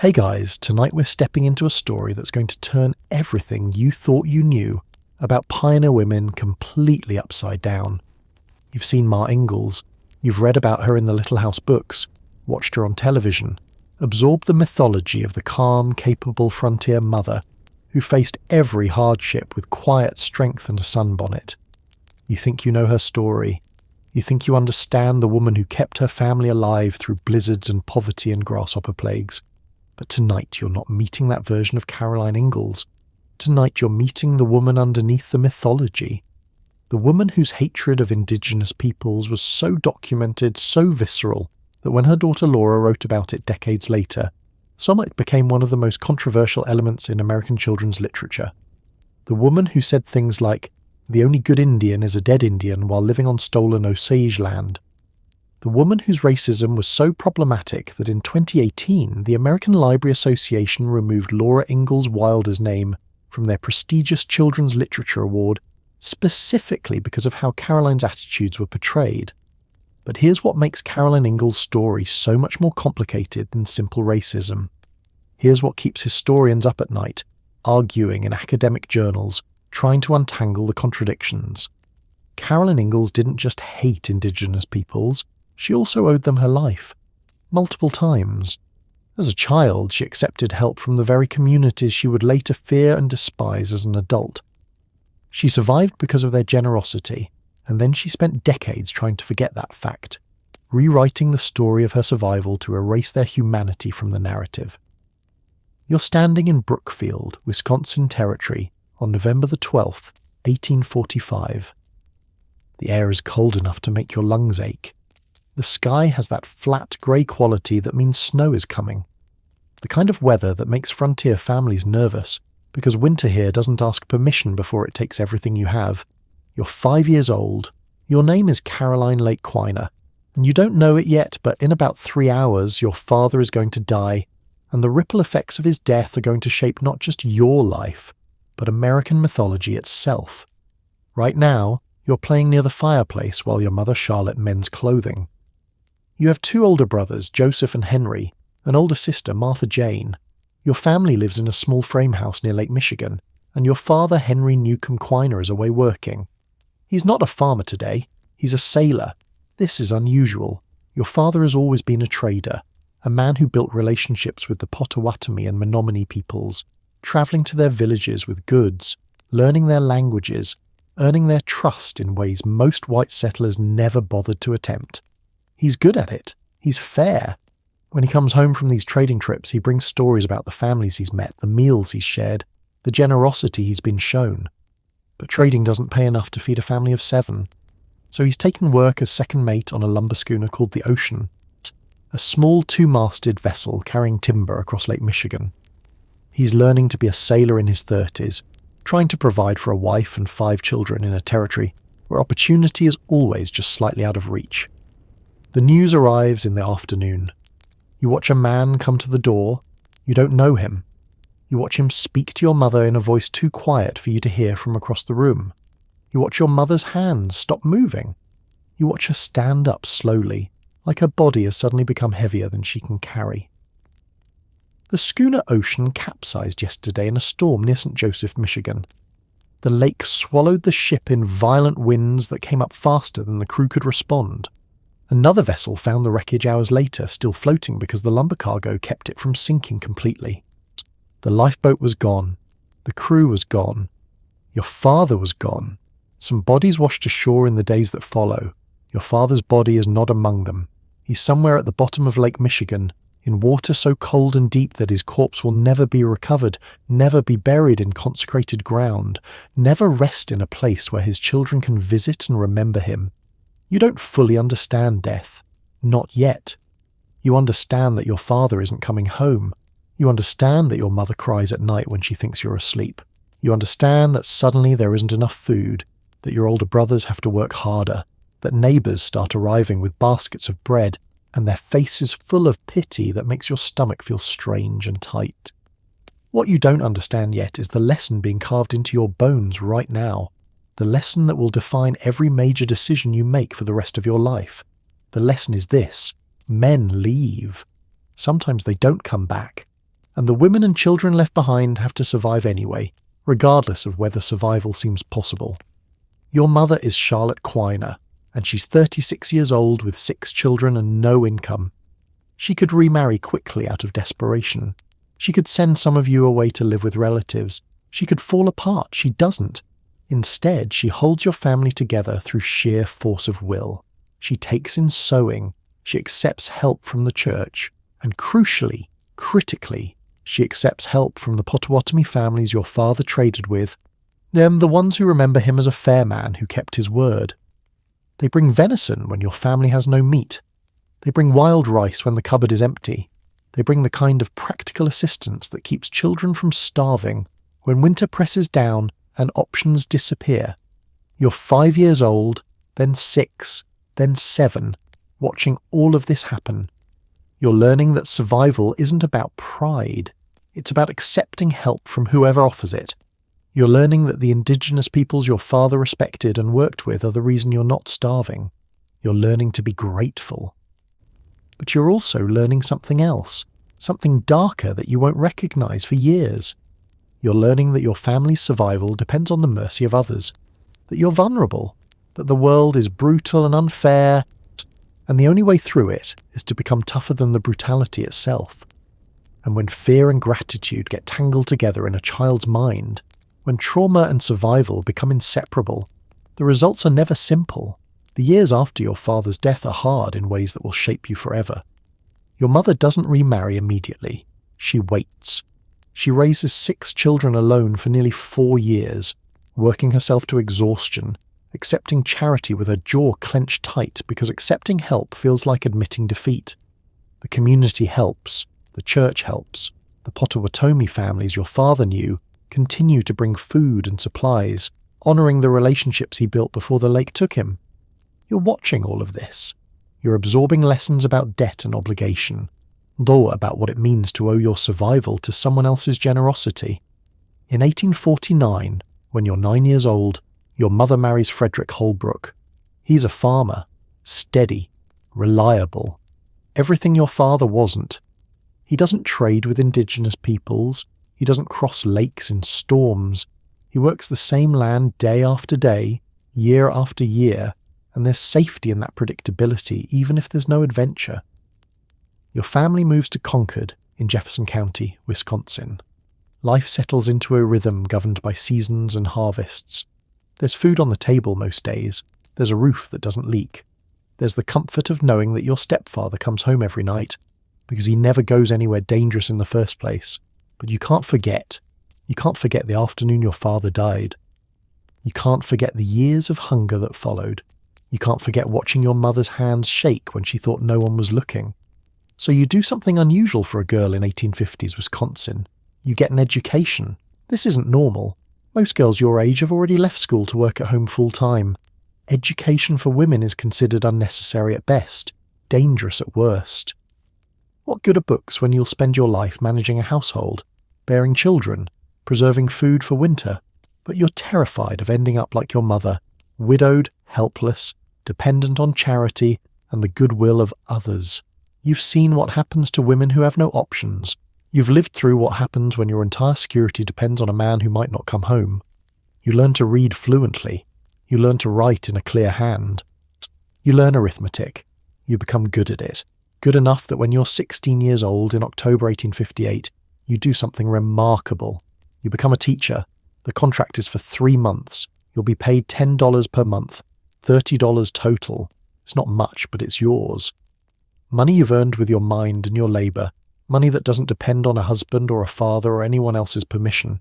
Hey guys, tonight we're stepping into a story that's going to turn everything you thought you knew about pioneer women completely upside down. You've seen Ma Ingalls, you've read about her in the Little House books, watched her on television, absorbed the mythology of the calm, capable frontier mother who faced every hardship with quiet strength and a sunbonnet. You think you know her story. You think you understand the woman who kept her family alive through blizzards and poverty and grasshopper plagues. But tonight you're not meeting that version of Caroline Ingalls. Tonight you're meeting the woman underneath the mythology. The woman whose hatred of Indigenous peoples was so documented, so visceral, that when her daughter Laura wrote about it decades later, it became one of the most controversial elements in American children's literature. The woman who said things like, "The only good Indian is a dead Indian while living on stolen Osage land." The woman whose racism was so problematic that in 2018 the American Library Association removed Laura Ingalls Wilder's name from their prestigious Children's Literature Award specifically because of how Caroline's attitudes were portrayed. But here's what makes Caroline Ingalls' story so much more complicated than simple racism. Here's what keeps historians up at night, arguing in academic journals, trying to untangle the contradictions. Caroline Ingalls didn't just hate Indigenous peoples, she also owed them her life. Multiple times. As a child, she accepted help from the very communities she would later fear and despise as an adult. She survived because of their generosity, and then she spent decades trying to forget that fact, rewriting the story of her survival to erase their humanity from the narrative. You're standing in Brookfield, Wisconsin Territory, on November the 12th, 1845. The air is cold enough to make your lungs ache. The sky has that flat grey quality that means snow is coming. The kind of weather that makes frontier families nervous, because winter here doesn't ask permission before it takes everything you have. You're 5 years old. Your name is Caroline Lake Quiner, and you don't know it yet, but in about 3 hours your father is going to die, and the ripple effects of his death are going to shape not just your life, but American mythology itself. Right now, you're playing near the fireplace while your mother Charlotte mends clothing. You have 2 older brothers, Joseph and Henry, an older sister, Martha Jane. Your family lives in a small frame house near Lake Michigan, and your father, Henry Newcomb Quiner, is away working. He's not a farmer today, he's a sailor. This is unusual. Your father has always been a trader, a man who built relationships with the Potawatomi and Menominee peoples, travelling to their villages with goods, learning their languages, earning their trust in ways most white settlers never bothered to attempt. He's good at it. He's fair. When he comes home from these trading trips, he brings stories about the families he's met, the meals he's shared, the generosity he's been shown. But trading doesn't pay enough to feed a family of 7. So he's taken work as second mate on a lumber schooner called the Ocean, a small 2-masted vessel carrying timber across Lake Michigan. He's learning to be a sailor in his 30s, trying to provide for a wife and 5 children in a territory where opportunity is always just slightly out of reach. The news arrives in the afternoon. You watch a man come to the door. You don't know him. You watch him speak to your mother in a voice too quiet for you to hear from across the room. You watch your mother's hands stop moving. You watch her stand up slowly, like her body has suddenly become heavier than she can carry. The schooner Ocean capsized yesterday in a storm near St. Joseph, Michigan. The lake swallowed the ship in violent winds that came up faster than the crew could respond. Another vessel found the wreckage hours later, still floating because the lumber cargo kept it from sinking completely. The lifeboat was gone. The crew was gone. Your father was gone. Some bodies washed ashore in the days that follow. Your father's body is not among them. He's somewhere at the bottom of Lake Michigan, in water so cold and deep that his corpse will never be recovered, never be buried in consecrated ground, never rest in a place where his children can visit and remember him. You don't fully understand death. Not yet. You understand that your father isn't coming home. You understand that your mother cries at night when she thinks you're asleep. You understand that suddenly there isn't enough food, that your older brothers have to work harder, that neighbours start arriving with baskets of bread, and their faces full of pity that makes your stomach feel strange and tight. What you don't understand yet is the lesson being carved into your bones right now. The lesson that will define every major decision you make for the rest of your life. The lesson is this: men leave. Sometimes they don't come back. and the women and children left behind have to survive anyway, regardless of whether survival seems possible. Your mother is Charlotte Quiner, and she's 36 years old with 6 children and no income. She could remarry quickly out of desperation. She could send some of you away to live with relatives. She could fall apart. She doesn't. Instead, she holds your family together through sheer force of will. She takes in sewing. She accepts help from the church. And crucially, critically, she accepts help from the Potawatomi families your father traded with, them the ones who remember him as a fair man who kept his word. They bring venison when your family has no meat. They bring wild rice when the cupboard is empty. They bring the kind of practical assistance that keeps children from starving when winter presses down and options disappear. You're 5 years old, then 6, then 7, watching all of this happen. You're learning that survival isn't about pride. It's about accepting help from whoever offers it. You're learning that the Indigenous peoples your father respected and worked with are the reason you're not starving. You're learning to be grateful. But you're also learning something else, something darker that you won't recognize for years. You're learning that your family's survival depends on the mercy of others, that you're vulnerable, that the world is brutal and unfair, and the only way through it is to become tougher than the brutality itself. And when fear and gratitude get tangled together in a child's mind, when trauma and survival become inseparable, the results are never simple. The years after your father's death are hard in ways that will shape you forever. Your mother doesn't remarry immediately. She waits. She raises 6 children alone for nearly 4 years, working herself to exhaustion, accepting charity with her jaw clenched tight because accepting help feels like admitting defeat. The community helps. The church helps. The Potawatomi families your father knew continue to bring food and supplies, honouring the relationships he built before the lake took him. You're watching all of this. You're absorbing lessons about debt and obligation, though about what it means to owe your survival to someone else's generosity. In 1849, when you're 9 years old, your mother marries Frederick Holbrook. He's a farmer, steady, reliable. Everything your father wasn't. He doesn't trade with Indigenous peoples. He doesn't cross lakes in storms. He works the same land day after day, year after year, and there's safety in that predictability, even if there's no adventure. Your family moves to Concord in Jefferson County, Wisconsin. Life settles into a rhythm governed by seasons and harvests. There's food on the table most days. There's a roof that doesn't leak. There's the comfort of knowing that your stepfather comes home every night, because he never goes anywhere dangerous in the first place. But you can't forget. You can't forget the afternoon your father died. You can't forget the years of hunger that followed. You can't forget watching your mother's hands shake when she thought no one was looking. So you do something unusual for a girl in 1850s Wisconsin. You get an education. This isn't normal. Most girls your age have already left school to work at home full-time. Education for women is considered unnecessary at best, dangerous at worst. What good are books when you'll spend your life managing a household, bearing children, preserving food for winter, but you're terrified of ending up like your mother, widowed, helpless, dependent on charity and the goodwill of others. You've seen what happens to women who have no options. You've lived through what happens when your entire security depends on a man who might not come home. You learn to read fluently. You learn to write in a clear hand. You learn arithmetic. You become good at it. Good enough that when you're 16 years old in October 1858, you do something remarkable. You become a teacher. The contract is for 3 months. You'll be paid $10 per month, $30 total. It's not much, but it's yours. Money you've earned with your mind and your labour. Money that doesn't depend on a husband or a father or anyone else's permission.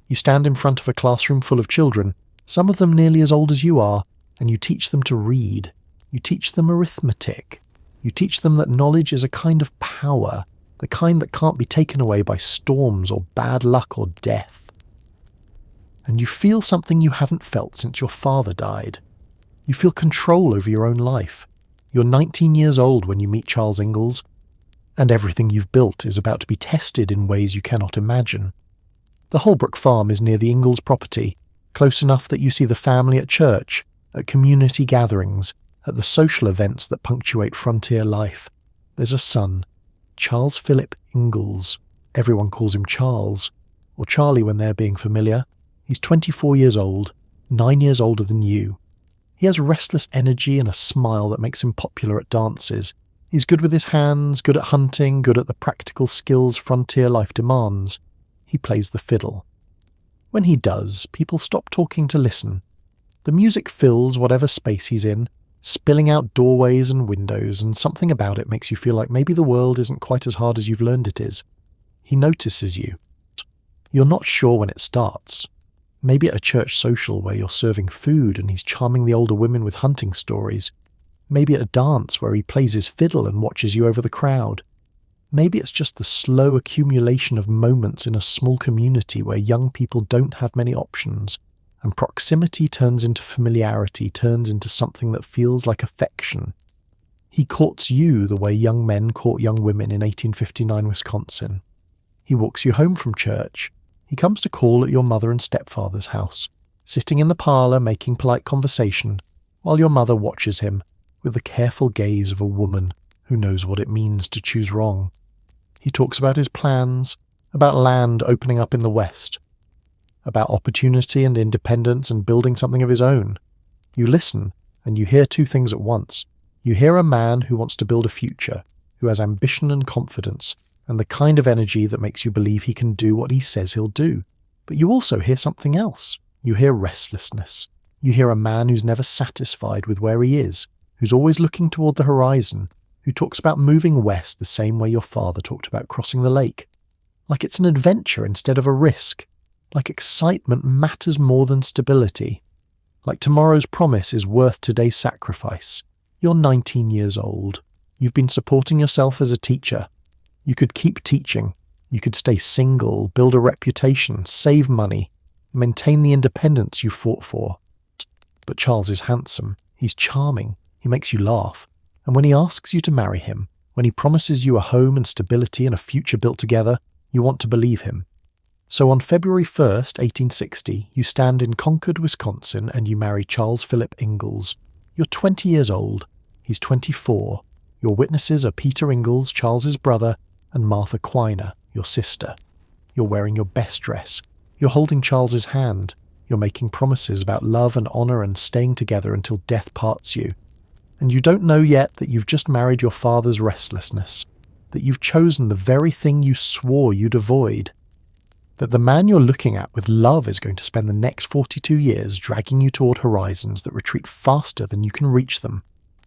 You stand in front of a classroom full of children, some of them nearly as old as you are, and you teach them to read. You teach them arithmetic. You teach them that knowledge is a kind of power, the kind that can't be taken away by storms or bad luck or death. And you feel something you haven't felt since your father died. You feel control over your own life. You're 19 years old when you meet Charles Ingalls, and everything you've built is about to be tested in ways you cannot imagine. The Holbrook farm is near the Ingalls property, close enough that you see the family at church, at community gatherings, at the social events that punctuate frontier life. There's a son, Charles Philip Ingalls. Everyone calls him Charles, or Charlie when they're being familiar. He's 24 years old, 9 years older than you. He has restless energy and a smile that makes him popular at dances. He's good with his hands, good at hunting, good at the practical skills frontier life demands. He plays the fiddle. When he does, people stop talking to listen. The music fills whatever space he's in, spilling out doorways and windows, and something about it makes you feel like maybe the world isn't quite as hard as you've learned it is. He notices you. You're not sure when it starts. Maybe at a church social where you're serving food and he's charming the older women with hunting stories. Maybe at a dance where he plays his fiddle and watches you over the crowd. Maybe it's just the slow accumulation of moments in a small community where young people don't have many options, and proximity turns into familiarity, turns into something that feels like affection. He courts you the way young men court young women in 1859 Wisconsin. He walks you home from church. He comes to call at your mother and stepfather's house, sitting in the parlour making polite conversation, while your mother watches him with the careful gaze of a woman who knows what it means to choose wrong. He talks about his plans, about land opening up in the West, about opportunity and independence and building something of his own. You listen, and you hear two things at once. You hear a man who wants to build a future, who has ambition and confidence, and the kind of energy that makes you believe he can do what he says he'll do. But you also hear something else. You hear restlessness. You hear a man who's never satisfied with where he is, who's always looking toward the horizon, who talks about moving west the same way your father talked about crossing the lake. Like it's an adventure instead of a risk. Like excitement matters more than stability. Like tomorrow's promise is worth today's sacrifice. You're 19 years old. You've been supporting yourself as a teacher. You could keep teaching. You could stay single, build a reputation, save money, maintain the independence you fought for. But Charles is handsome. He's charming. He makes you laugh. And when he asks you to marry him, when he promises you a home and stability and a future built together, you want to believe him. So on February 1st, 1860, you stand in Concord, Wisconsin, and you marry Charles Philip Ingalls. You're 20 years old. He's 24. Your witnesses are Peter Ingalls, Charles's brother, and Martha Quiner, your sister. You're wearing your best dress. You're holding Charles's hand. You're making promises about love and honour and staying together until death parts you. And you don't know yet that you've just married your father's restlessness, that you've chosen the very thing you swore you'd avoid, that the man you're looking at with love is going to spend the next 42 years dragging you toward horizons that retreat faster than you can reach them.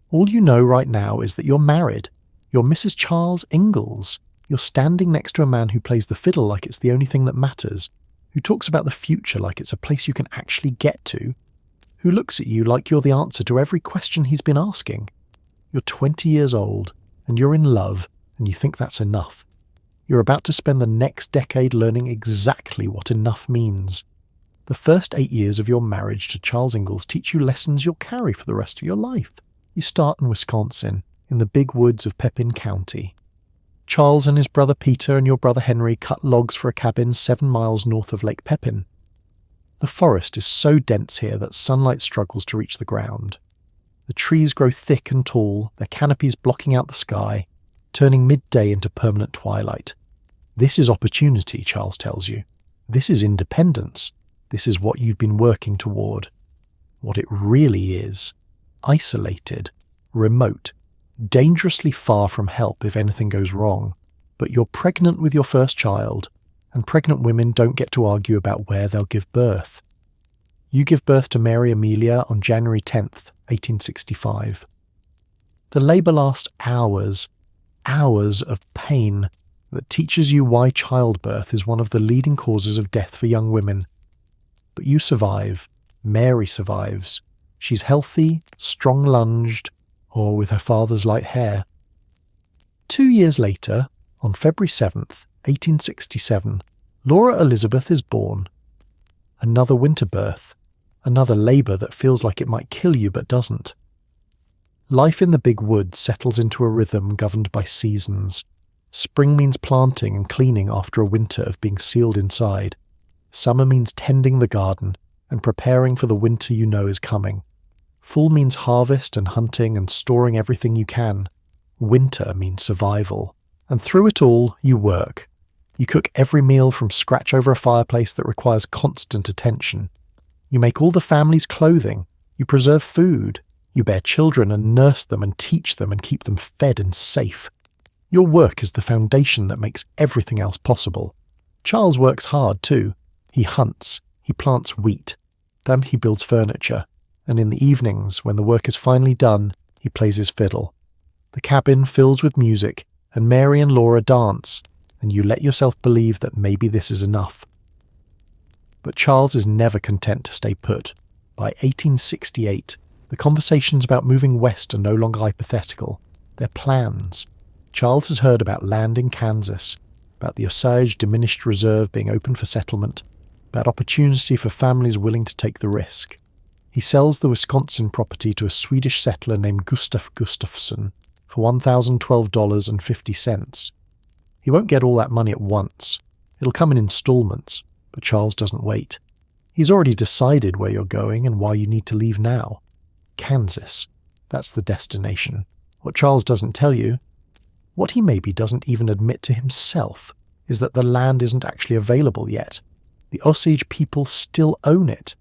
All you know right now is that you're married. You're Mrs. Charles Ingalls. You're standing next to a man who plays the fiddle like it's the only thing that matters, who talks about the future like it's a place you can actually get to, who looks at you like you're the answer to every question he's been asking. You're 20 years old, and you're in love, and you think that's enough. You're about to spend the next decade learning exactly what enough means. The first 8 years of your marriage to Charles Ingalls teach you lessons you'll carry for the rest of your life. You start in Wisconsin, in the big woods of Pepin County. Charles and his brother Peter and your brother Henry cut logs for a cabin 7 miles north of Lake Pepin. The forest is so dense here that sunlight struggles to reach the ground. The trees grow thick and tall, their canopies blocking out the sky, turning midday into permanent twilight. This is opportunity, Charles tells you. This is independence. This is what you've been working toward. What it really is: isolated, remote, dangerously far from help if anything goes wrong. But you're pregnant with your first child, and pregnant women don't get to argue about where they'll give birth. You give birth to Mary Amelia on January 10th, 1865. The labour lasts hours of pain that teaches you why childbirth is one of the leading causes of death for young women. But you survive. Mary survives. She's healthy, strong-lunged, or with her father's light hair. 2 years later, on February 7th, 1867, Laura Elizabeth is born. Another winter birth. Another labour that feels like it might kill you but doesn't. Life in the big woods settles into a rhythm governed by seasons. Spring means planting and cleaning after a winter of being sealed inside. Summer means tending the garden and preparing for the winter you know is coming. Fall means harvest and hunting and storing everything you can. Winter means survival. And through it all, you work. You cook every meal from scratch over a fireplace that requires constant attention. You make all the family's clothing. You preserve food. You bear children and nurse them and teach them and keep them fed and safe. Your work is the foundation that makes everything else possible. Charles works hard too. He hunts. He plants wheat. Then he builds furniture. And in the evenings, when the work is finally done, he plays his fiddle. The cabin fills with music, and Mary and Laura dance, and you let yourself believe that maybe this is enough. But Charles is never content to stay put. By 1868, the conversations about moving west are no longer hypothetical. They're plans. Charles has heard about land in Kansas, about the Osage Diminished Reserve being open for settlement, about opportunity for families willing to take the risk. He sells the Wisconsin property to a Swedish settler named Gustaf Gustafsson for $1,012.50. He won't get all that money at once. It'll come in installments, but Charles doesn't wait. He's already decided where you're going and why you need to leave now. Kansas. That's the destination. What Charles doesn't tell you, what he maybe doesn't even admit to himself, is that the land isn't actually available yet. The Osage people still own it.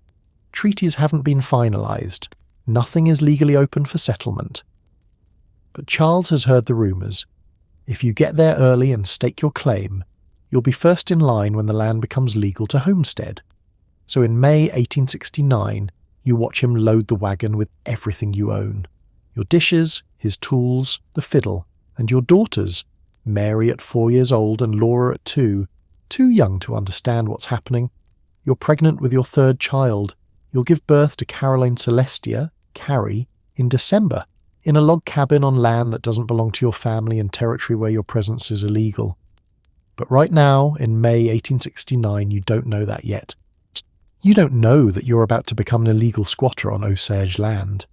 Treaties haven't been finalised. Nothing is legally open for settlement. But Charles has heard the rumours. If you get there early and stake your claim, you'll be first in line when the land becomes legal to homestead. So in May 1869, you watch him load the wagon with everything you own. Your dishes, his tools, the fiddle, and your daughters, Mary at 4 years old and Laura at 2, too young to understand what's happening. You're pregnant with your third child. You'll give birth to Caroline Celestia, Carrie, in December, in a log cabin on land that doesn't belong to your family and territory where your presence is illegal. But right now, in May 1869, you don't know that yet. You don't know that you're about to become an illegal squatter on Osage land.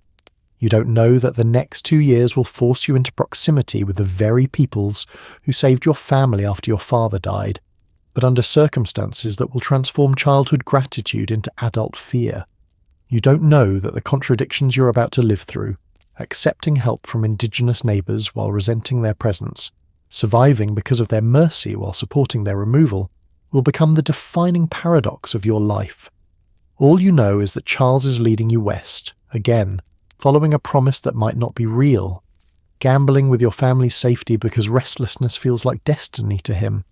You don't know that the next 2 years will force you into proximity with the very peoples who saved your family after your father died, but under circumstances that will transform childhood gratitude into adult fear. You don't know that the contradictions you're about to live through, accepting help from Indigenous neighbours while resenting their presence, surviving because of their mercy while supporting their removal, will become the defining paradox of your life. All you know is that Charles is leading you west, again, following a promise that might not be real, gambling with your family's safety because restlessness feels like destiny to him.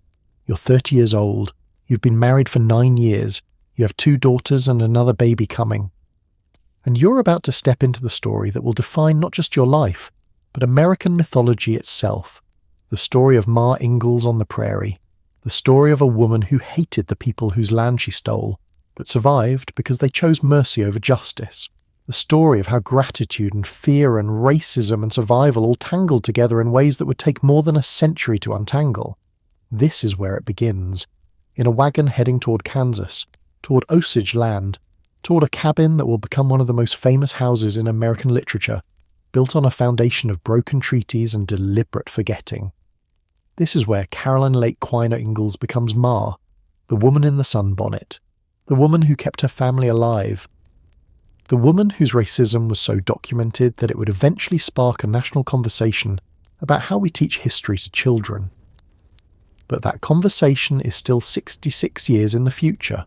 You're 30 years old, you've been married for 9 years, you have 2 daughters and another baby coming. And you're about to step into the story that will define not just your life, but American mythology itself. The story of Ma Ingalls on the Prairie. The story of a woman who hated the people whose land she stole, but survived because they chose mercy over justice. The story of how gratitude and fear and racism and survival all tangled together in ways that would take more than a century to untangle. This is where it begins, in a wagon heading toward Kansas, toward Osage land, toward a cabin that will become one of the most famous houses in American literature, built on a foundation of broken treaties and deliberate forgetting. This is where Caroline Lake Quiner Ingalls becomes Ma, the woman in the sunbonnet, the woman who kept her family alive, the woman whose racism was so documented that it would eventually spark a national conversation about how we teach history to children. But that conversation is still 66 years in the future.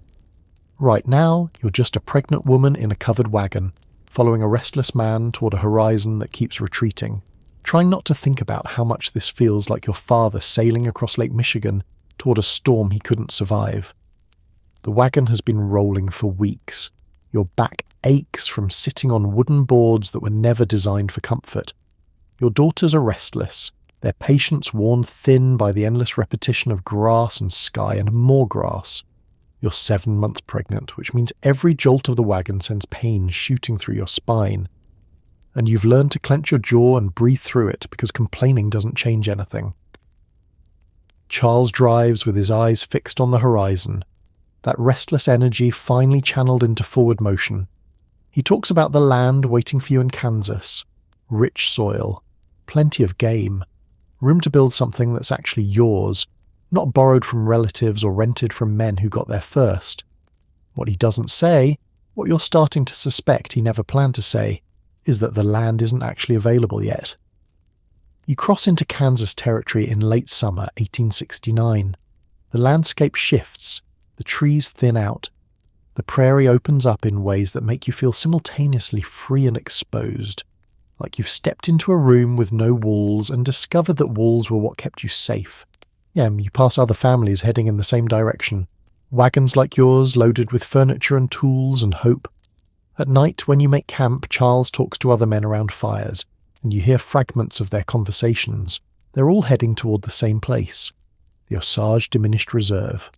Right now, you're just a pregnant woman in a covered wagon, following a restless man toward a horizon that keeps retreating, trying not to think about how much this feels like your father sailing across Lake Michigan toward a storm he couldn't survive. The wagon has been rolling for weeks. Your back aches from sitting on wooden boards that were never designed for comfort. Your daughters are restless, their patience worn thin by the endless repetition of grass and sky and more grass. You're 7 months pregnant, which means every jolt of the wagon sends pain shooting through your spine. And you've learned to clench your jaw and breathe through it because complaining doesn't change anything. Charles drives with his eyes fixed on the horizon, that restless energy finally channeled into forward motion. He talks about the land waiting for you in Kansas. Rich soil, plenty of game, room to build something that's actually yours, not borrowed from relatives or rented from men who got there first. What he doesn't say, what you're starting to suspect he never planned to say, is that the land isn't actually available yet. You cross into Kansas territory in late summer 1869. The landscape shifts, the trees thin out, the prairie opens up in ways that make you feel simultaneously free and exposed, like you've stepped into a room with no walls and discovered that walls were what kept you safe. Yeah, you pass other families heading in the same direction, wagons like yours loaded with furniture and tools and hope. At night, when you make camp, Charles talks to other men around fires, and you hear fragments of their conversations. They're all heading toward the same place, the Osage Diminished Reserve.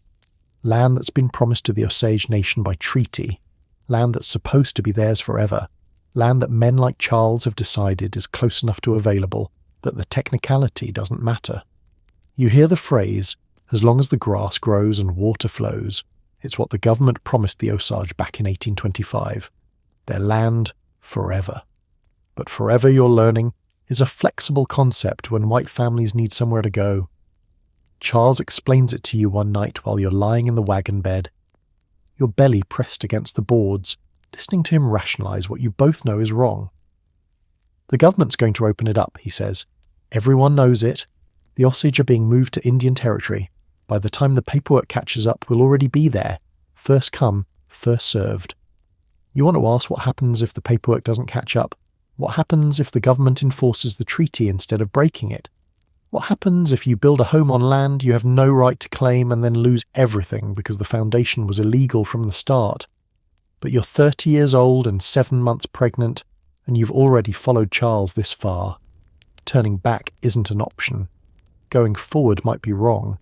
Land that's been promised to the Osage Nation by treaty, land that's supposed to be theirs forever, land that men like Charles have decided is close enough to available that the technicality doesn't matter. You hear the phrase, as long as the grass grows and water flows. It's what the government promised the Osage back in 1825. Their land forever. But forever, you're learning, is a flexible concept when white families need somewhere to go. Charles explains it to you one night while you're lying in the wagon bed, your belly pressed against the boards, listening to him rationalize what you both know is wrong. The government's going to open it up, he says. Everyone knows it. The Osage are being moved to Indian Territory. By the time the paperwork catches up, we'll already be there. First come, first served. You want to ask what happens if the paperwork doesn't catch up? What happens if the government enforces the treaty instead of breaking it? What happens if you build a home on land you have no right to claim and then lose everything because the foundation was illegal from the start? But you're 30 years old and 7 months pregnant, and you've already followed Charles this far. Turning back isn't an option. Going forward might be wrong.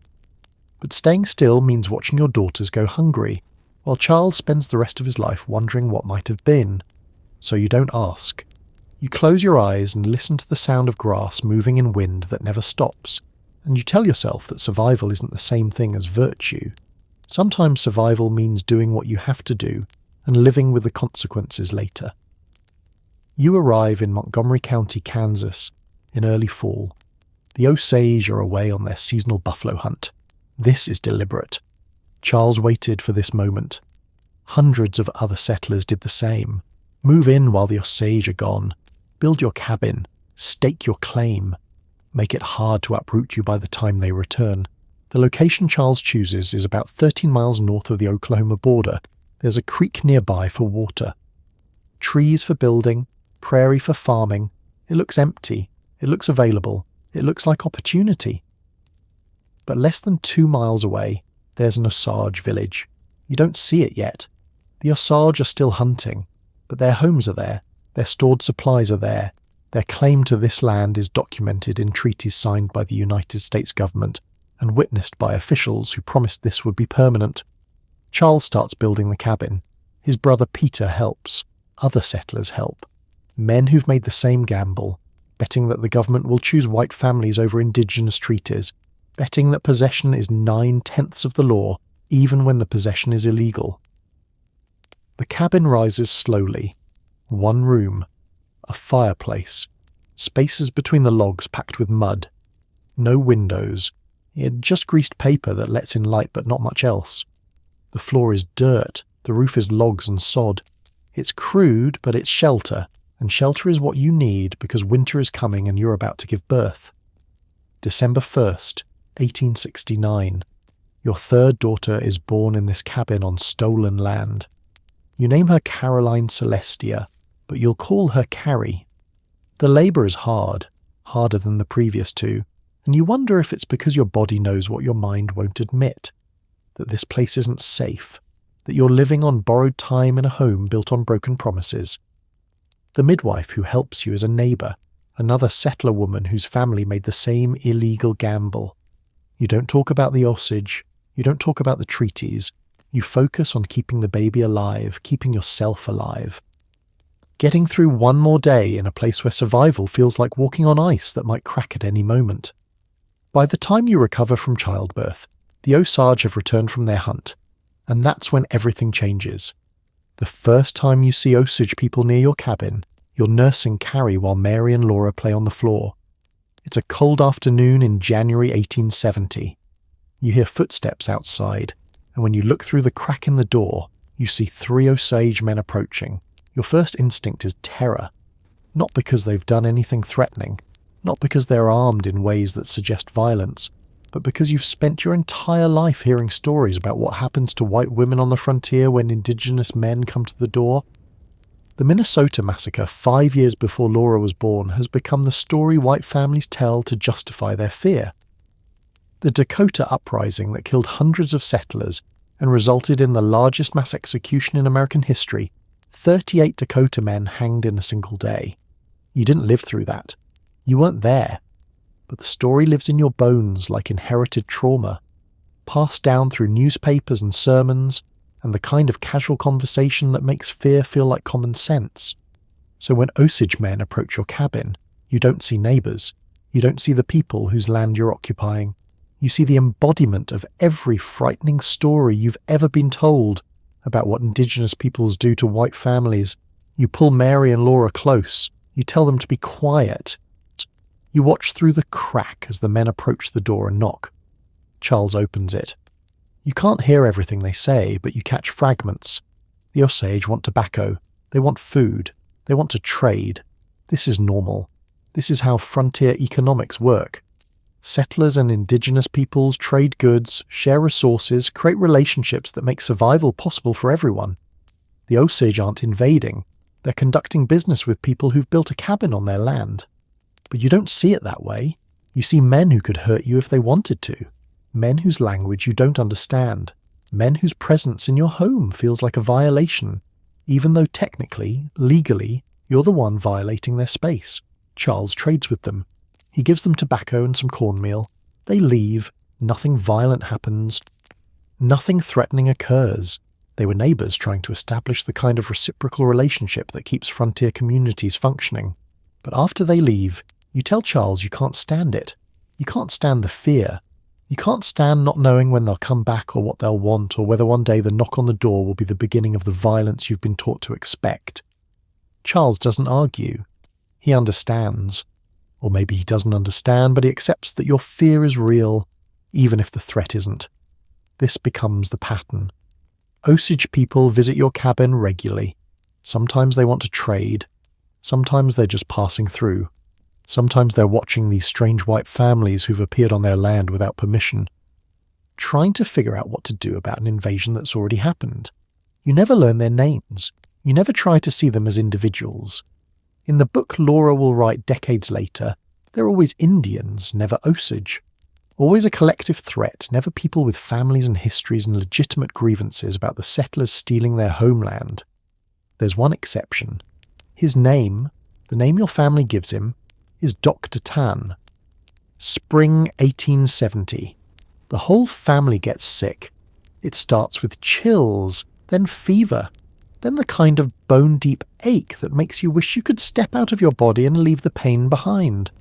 But staying still means watching your daughters go hungry, while Charles spends the rest of his life wondering what might have been. So you don't ask. You close your eyes and listen to the sound of grass moving in wind that never stops, and you tell yourself that survival isn't the same thing as virtue. Sometimes survival means doing what you have to do and living with the consequences later. You arrive in Montgomery County, Kansas, in early fall. The Osage are away on their seasonal buffalo hunt. This is deliberate. Charles waited for this moment. Hundreds of other settlers did the same. Move in while the Osage are gone. Build your cabin. Stake your claim. Make it hard to uproot you by the time they return. The location Charles chooses is about 13 miles north of the Oklahoma border. There's a creek nearby for water. Trees for building, prairie for farming. It looks empty. It looks available. It looks like opportunity. But less than 2 miles away, there's an Osage village. You don't see it yet. The Osage are still hunting, but their homes are there. Their stored supplies are there. Their claim to this land is documented in treaties signed by the United States government and witnessed by officials who promised this would be permanent. Charles starts building the cabin. His brother Peter helps. Other settlers help. Men who've made the same gamble, betting that the government will choose white families over Indigenous treaties, betting that possession is 9/10 of the law, even when the possession is illegal. The cabin rises slowly. 1 room, a fireplace, spaces between the logs packed with mud, no windows, just greased paper that lets in light but not much else. The floor is dirt, the roof is logs and sod. It's crude, but it's shelter, and shelter is what you need because winter is coming and you're about to give birth. December 1st, 1869. Your 3rd daughter is born in this cabin on stolen land. You name her Caroline Celestia, but you'll call her Carrie. The labour is hard, harder than the previous 2, and you wonder if it's because your body knows what your mind won't admit, that this place isn't safe, that you're living on borrowed time in a home built on broken promises. The midwife who helps you is a neighbour, another settler woman whose family made the same illegal gamble. You don't talk about the Osage, you don't talk about the treaties, you focus on keeping the baby alive, keeping yourself alive. Getting through one more day in a place where survival feels like walking on ice that might crack at any moment. By the time you recover from childbirth, the Osage have returned from their hunt, and that's when everything changes. The first time you see Osage people near your cabin, you're nursing Carrie while Mary and Laura play on the floor. It's a cold afternoon in January 1870. You hear footsteps outside, and when you look through the crack in the door, you see 3 Osage men approaching. Your first instinct is terror, not because they've done anything threatening, not because they're armed in ways that suggest violence, but because you've spent your entire life hearing stories about what happens to white women on the frontier when Indigenous men come to the door. The Minnesota massacre 5 years before Laura was born has become the story white families tell to justify their fear. The Dakota Uprising that killed hundreds of settlers and resulted in the largest mass execution in American history, 38 Dakota men hanged in a single day. You didn't live through that. You weren't there. But the story lives in your bones like inherited trauma, passed down through newspapers and sermons, and the kind of casual conversation that makes fear feel like common sense. So when Osage men approach your cabin, you don't see neighbours. You don't see the people whose land you're occupying. You see the embodiment of every frightening story you've ever been told about what Indigenous peoples do to white families. You pull Mary and Laura close. You tell them to be quiet. You watch through the crack as the men approach the door and knock. Charles opens it. You can't hear everything they say, but you catch fragments. The Osage want tobacco. They want food. They want to trade. This is normal. This is how frontier economics work. Settlers and Indigenous peoples trade goods, share resources, create relationships that make survival possible for everyone. The Osage aren't invading. They're conducting business with people who've built a cabin on their land. But you don't see it that way. You see men who could hurt you if they wanted to. Men whose language you don't understand. Men whose presence in your home feels like a violation, even though technically, legally, you're the one violating their space. Charles trades with them. He gives them tobacco and some cornmeal. They leave. Nothing violent happens. Nothing threatening occurs. They were neighbours trying to establish the kind of reciprocal relationship that keeps frontier communities functioning. But after they leave, you tell Charles you can't stand it. You can't stand the fear. You can't stand not knowing when they'll come back or what they'll want, or whether one day the knock on the door will be the beginning of the violence you've been taught to expect. Charles doesn't argue. He understands. Or maybe he doesn't understand, but he accepts that your fear is real, even if the threat isn't. This becomes the pattern. Osage people visit your cabin regularly. Sometimes they want to trade. Sometimes they're just passing through. Sometimes they're watching these strange white families who've appeared on their land without permission, trying to figure out what to do about an invasion that's already happened. You never learn their names. You never try to see them as individuals. In the book Laura will write decades later, they're always Indians, never Osage. Always a collective threat, never people with families and histories and legitimate grievances about the settlers stealing their homeland. There's one exception. His name, the name your family gives him, is Dr. Tan. Spring 1870. The whole family gets sick. It starts with chills, then fever, then the kind of bone-deep ache that makes you wish you could step out of your body and leave the pain behind.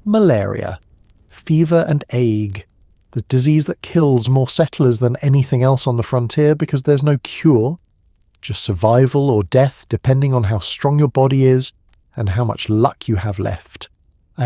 Malaria. Fever and ague. The disease that kills more settlers than anything else on the frontier because there's no cure. Just survival or death depending on how strong your body is and how much luck you have left.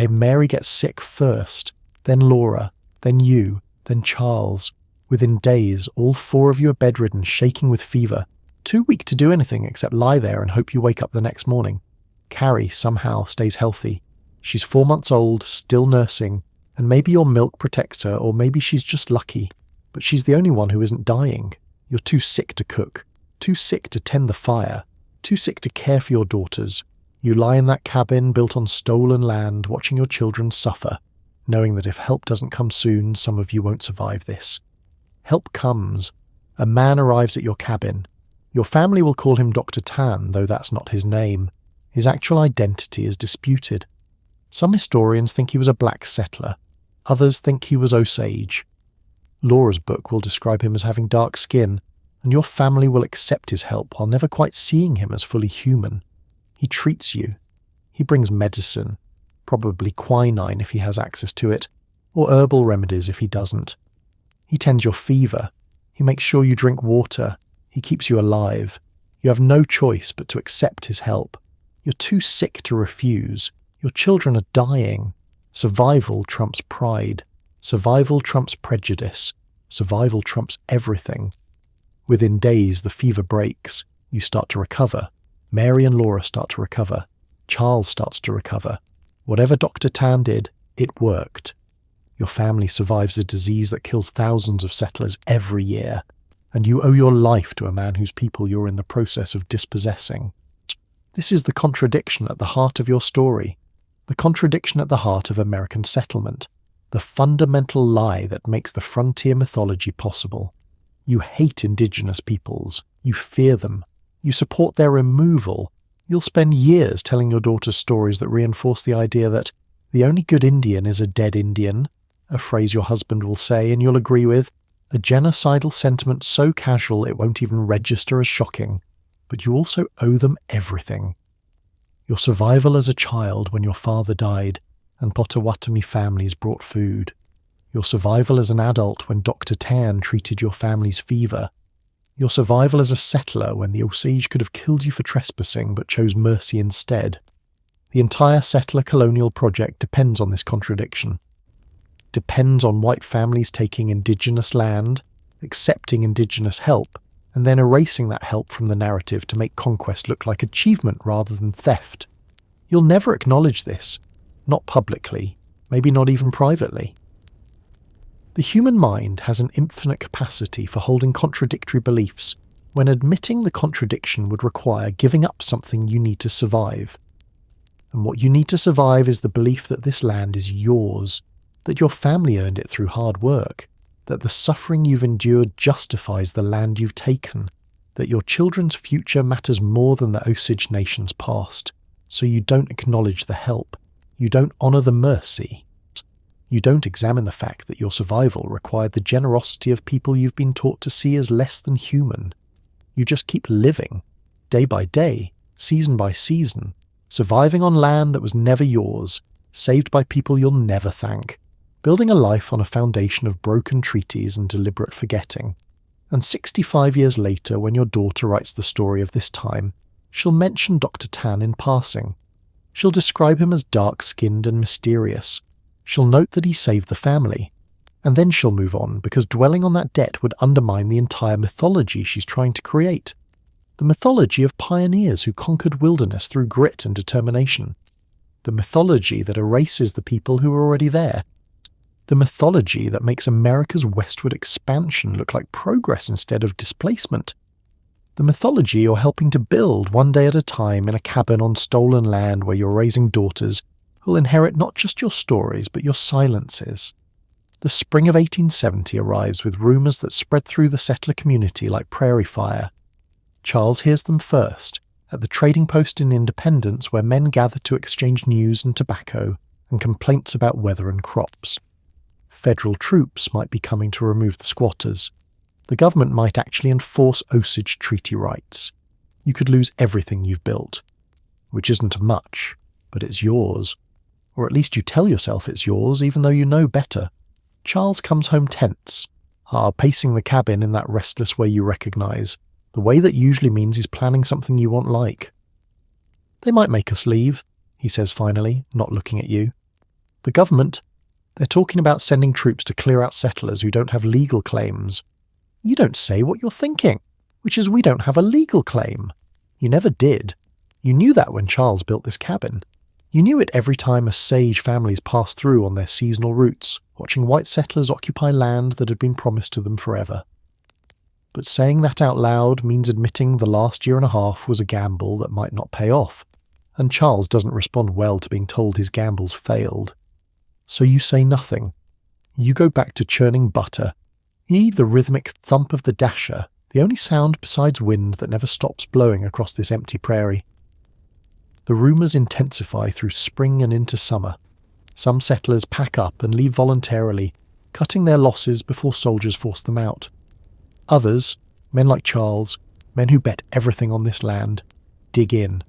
Mary gets sick first, then Laura, then you, then Charles. Within days, all four of you are bedridden, shaking with fever, too weak to do anything except lie there and hope you wake up the next morning. Carrie somehow stays healthy. She's 4 months old, still nursing, and maybe your milk protects her, or maybe she's just lucky, but she's the only one who isn't dying. You're too sick to cook, too sick to tend the fire, too sick to care for your daughters. You lie in that cabin built on stolen land, watching your children suffer, knowing that if help doesn't come soon, some of you won't survive this. Help comes. A man arrives at your cabin. Your family will call him Dr. Tan, though that's not his name. His actual identity is disputed. Some historians think he was a black settler. Others think he was Osage. Laura's book will describe him as having dark skin, and your family will accept his help while never quite seeing him as fully human. He treats you. He brings medicine, probably quinine if he has access to it, or herbal remedies if he doesn't. He tends your fever. He makes sure you drink water. He keeps you alive. You have no choice but to accept his help. You're too sick to refuse. Your children are dying. Survival trumps pride. Survival trumps prejudice. Survival trumps everything. Within days, the fever breaks. You start to recover. Mary and Laura start to recover. Charles starts to recover. Whatever Dr. Tan did, it worked. Your family survives a disease that kills thousands of settlers every year, and you owe your life to a man whose people you're in the process of dispossessing. This is the contradiction at the heart of your story, the contradiction at the heart of American settlement, the fundamental lie that makes the frontier mythology possible. You hate Indigenous peoples, you fear them, you support their removal. You'll spend years telling your daughters stories that reinforce the idea that the only good Indian is a dead Indian, a phrase your husband will say and you'll agree with, a genocidal sentiment so casual it won't even register as shocking, but you also owe them everything. Your survival as a child when your father died and Potawatomi families brought food. Your survival as an adult when Dr. Tan treated your family's fever. Your survival as a settler when the Osage could have killed you for trespassing but chose mercy instead. The entire settler colonial project depends on this contradiction. Depends on white families taking Indigenous land, accepting Indigenous help, and then erasing that help from the narrative to make conquest look like achievement rather than theft. You'll never acknowledge this, not publicly, maybe not even privately. The human mind has an infinite capacity for holding contradictory beliefs when admitting the contradiction would require giving up something you need to survive. And what you need to survive is the belief that this land is yours, that your family earned it through hard work, that the suffering you've endured justifies the land you've taken, that your children's future matters more than the Osage Nation's past, so you don't acknowledge the help, you don't honour the mercy. You don't examine the fact that your survival required the generosity of people you've been taught to see as less than human. You just keep living, day by day, season by season, surviving on land that was never yours, saved by people you'll never thank, building a life on a foundation of broken treaties and deliberate forgetting. And 65 years later, when your daughter writes the story of this time, she'll mention Dr. Tan in passing. She'll describe him as dark-skinned and mysterious. She'll note that he saved the family, and then she'll move on because dwelling on that debt would undermine the entire mythology she's trying to create. The mythology of pioneers who conquered wilderness through grit and determination. The mythology that erases the people who were already there. The mythology that makes America's westward expansion look like progress instead of displacement. The mythology you're helping to build one day at a time in a cabin on stolen land where you're raising daughters who'll inherit not just your stories but your silences. The spring of 1870 arrives with rumours that spread through the settler community like prairie fire. Charles hears them first, at the trading post in Independence where men gather to exchange news and tobacco and complaints about weather and crops. Federal troops might be coming to remove the squatters. The government might actually enforce Osage treaty rights. You could lose everything you've built, which isn't much, but it's yours. Or at least you tell yourself it's yours, even though you know better. Charles comes home tense, pacing the cabin in that restless way you recognise, the way that usually means he's planning something you won't like. They might make us leave, he says finally, not looking at you. The government, they're talking about sending troops to clear out settlers who don't have legal claims. You don't say what you're thinking, which is we don't have a legal claim. You never did. You knew that when Charles built this cabin. You knew it every time Osage families passed through on their seasonal routes, watching white settlers occupy land that had been promised to them forever. But saying that out loud means admitting the last year and a half was a gamble that might not pay off, and Charles doesn't respond well to being told his gambles failed. So you say nothing. You go back to churning butter. The rhythmic thump of the dasher, the only sound besides wind that never stops blowing across this empty prairie. The rumours intensify through spring and into summer. Some settlers pack up and leave voluntarily, cutting their losses before soldiers force them out. Others, men like Charles, men who bet everything on this land, dig in.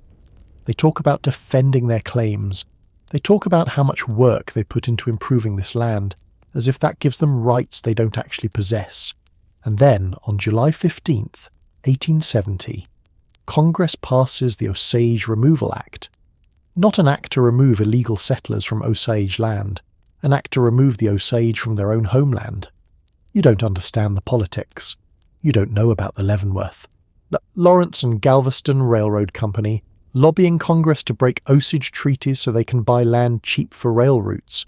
They talk about defending their claims. They talk about how much work they put into improving this land, as if that gives them rights they don't actually possess. And then, on July 15th, 1870, Congress passes the Osage Removal Act. Not an act to remove illegal settlers from Osage land, an act to remove the Osage from their own homeland. You don't understand the politics. You don't know about the Leavenworth. Lawrence and Galveston Railroad Company lobbying Congress to break Osage treaties so they can buy land cheap for rail routes.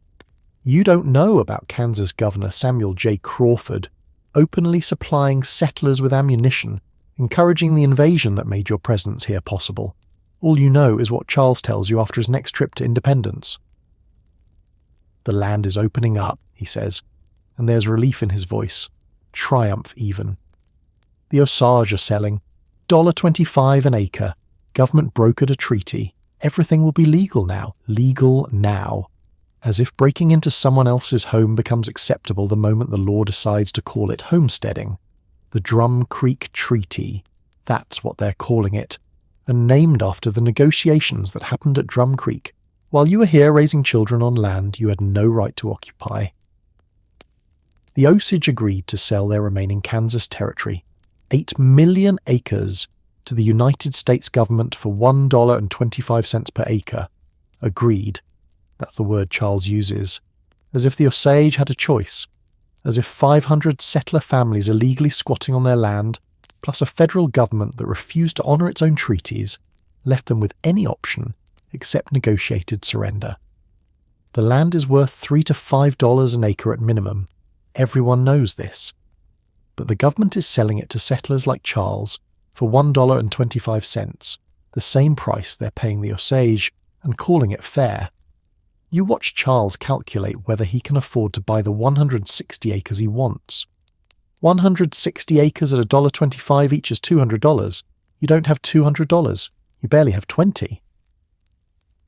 You don't know about Kansas Governor Samuel J. Crawford openly supplying settlers with ammunition, encouraging the invasion that made your presence here possible. All you know is what Charles tells you after his next trip to independence. The land is opening up, he says, and there's relief in his voice, triumph even. The Osage are selling $1.25 an acre. Government brokered a treaty. Everything will be legal now. As if breaking into someone else's home becomes acceptable the moment the law decides to call it homesteading. The Drum Creek Treaty, that's what they're calling it, and named after the negotiations that happened at Drum Creek, while you were here raising children on land you had no right to occupy. The Osage agreed to sell their remaining Kansas territory, 8 million acres, to the United States government for $1.25 per acre. Agreed. That's the word Charles uses. As if the Osage had a choice. As if 500 settler families illegally squatting on their land, plus a federal government that refused to honour its own treaties, left them with any option except negotiated surrender. The land is worth $3 to $5 an acre at minimum. Everyone knows this. But the government is selling it to settlers like Charles for $1.25, the same price they're paying the Osage, and calling it fair. You watch Charles calculate whether he can afford to buy the 160 acres he wants. 160 acres at $1.25 each is $200. You don't have $200. You barely have $20.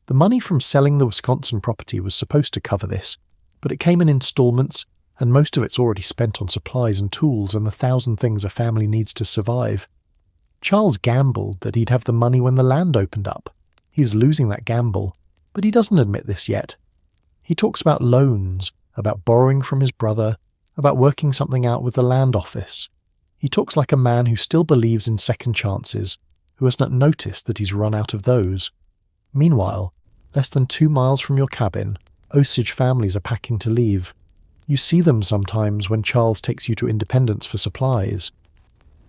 The money from selling the Wisconsin property was supposed to cover this, but it came in installments, and most of it's already spent on supplies and tools and the 1,000 things a family needs to survive. Charles gambled that he'd have the money when the land opened up. He's losing that gamble, but he doesn't admit this yet. He talks about loans, about borrowing from his brother, about working something out with the land office. He talks like a man who still believes in second chances, who has not noticed that he's run out of those. Meanwhile, less than 2 miles from your cabin, Osage families are packing to leave. You see them sometimes when Charles takes you to Independence for supplies.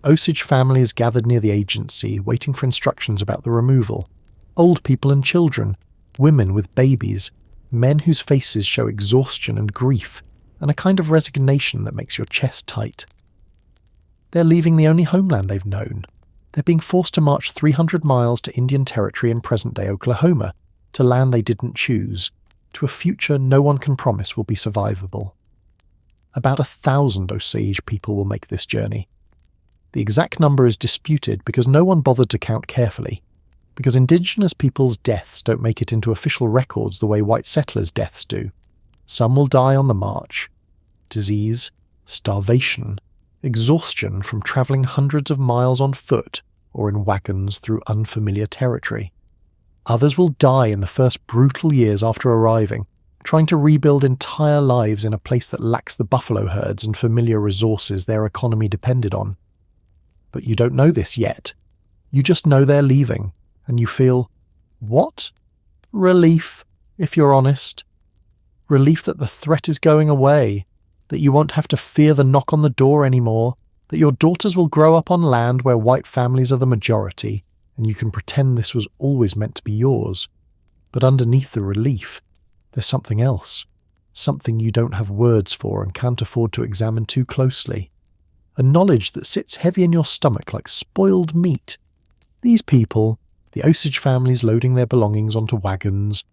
Osage families gathered near the agency, waiting for instructions about the removal. Old people and children, women with babies, men whose faces show exhaustion and grief, and a kind of resignation that makes your chest tight. They're leaving the only homeland they've known. They're being forced to march 300 miles to Indian Territory in present-day Oklahoma, to land they didn't choose, to a future no one can promise will be survivable. About 1,000 Osage people will make this journey. The exact number is disputed because no one bothered to count carefully, because Indigenous people's deaths don't make it into official records the way white settlers' deaths do. Some will die on the march. Disease, starvation, exhaustion from travelling hundreds of miles on foot or in wagons through unfamiliar territory. Others will die in the first brutal years after arriving, trying to rebuild entire lives in a place that lacks the buffalo herds and familiar resources their economy depended on. But you don't know this yet. You just know they're leaving, and you feel, what? Relief, if you're honest. Relief that the threat is going away, that you won't have to fear the knock on the door anymore, that your daughters will grow up on land where white families are the majority, and you can pretend this was always meant to be yours. But underneath the relief, there's something else, something you don't have words for and can't afford to examine too closely. A knowledge that sits heavy in your stomach like spoiled meat. These people, the Osage families loading their belongings onto wagons,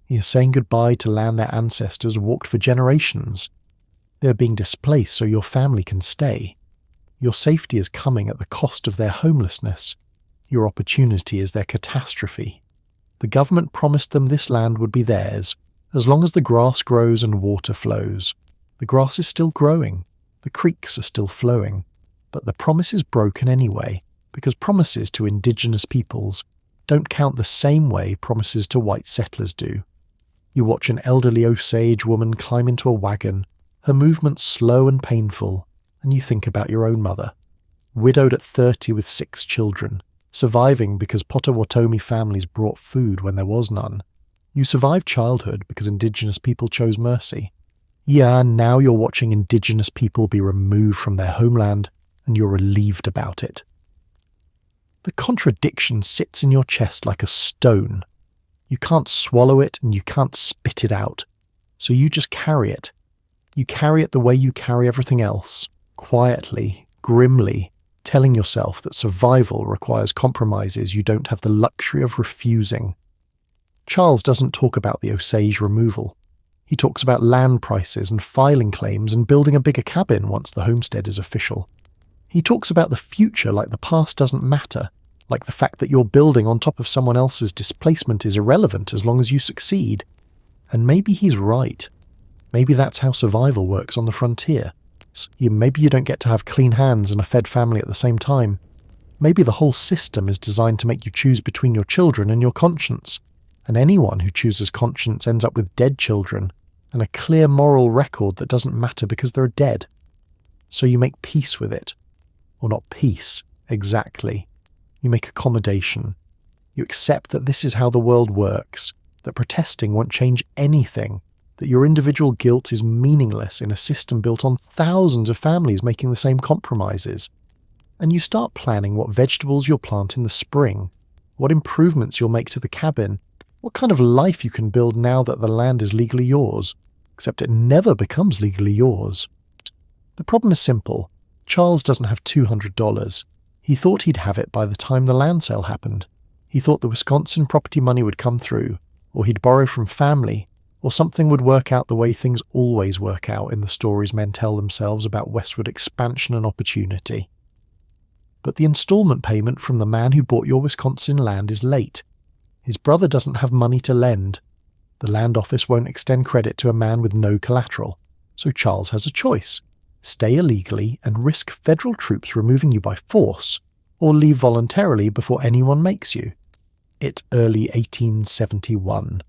you're saying goodbye to land their ancestors walked for generations. They're being displaced so your family can stay. Your safety is coming at the cost of their homelessness. Your opportunity is their catastrophe. The government promised them this land would be theirs, as long as the grass grows and water flows. The grass is still growing. The creeks are still flowing. But the promise is broken anyway, because promises to Indigenous peoples don't count the same way promises to white settlers do. You watch an elderly Osage woman climb into a wagon, her movements slow and painful, and you think about your own mother, widowed at 30 with 6 children, surviving because Potawatomi families brought food when there was none. You survived childhood because Indigenous people chose mercy. Yeah, now you're watching Indigenous people be removed from their homeland, and you're relieved about it. The contradiction sits in your chest like a stone. You can't swallow it and you can't spit it out. So you just carry it. You carry it the way you carry everything else, quietly, grimly, telling yourself that survival requires compromises you don't have the luxury of refusing. Charles doesn't talk about the Osage removal. He talks about land prices and filing claims and building a bigger cabin once the homestead is official. He talks about the future like the past doesn't matter, like the fact that you're building on top of someone else's displacement is irrelevant as long as you succeed. And maybe he's right. Maybe that's how survival works on the frontier. Maybe you don't get to have clean hands and a fed family at the same time. Maybe the whole system is designed to make you choose between your children and your conscience. And anyone who chooses conscience ends up with dead children and a clear moral record that doesn't matter because they're dead. So you make peace with it. Or not peace, exactly. You make accommodation. You accept that this is how the world works, that protesting won't change anything, that your individual guilt is meaningless in a system built on thousands of families making the same compromises. And you start planning what vegetables you'll plant in the spring, what improvements you'll make to the cabin, what kind of life you can build now that the land is legally yours, except it never becomes legally yours. The problem is simple. Charles doesn't have $200. He thought he'd have it by the time the land sale happened. He thought the Wisconsin property money would come through, or he'd borrow from family, or something would work out the way things always work out in the stories men tell themselves about westward expansion and opportunity. But the installment payment from the man who bought your Wisconsin land is late. His brother doesn't have money to lend. The land office won't extend credit to a man with no collateral. So Charles has a choice. Stay illegally and risk federal troops removing you by force, or leave voluntarily before anyone makes you. It's early 1871.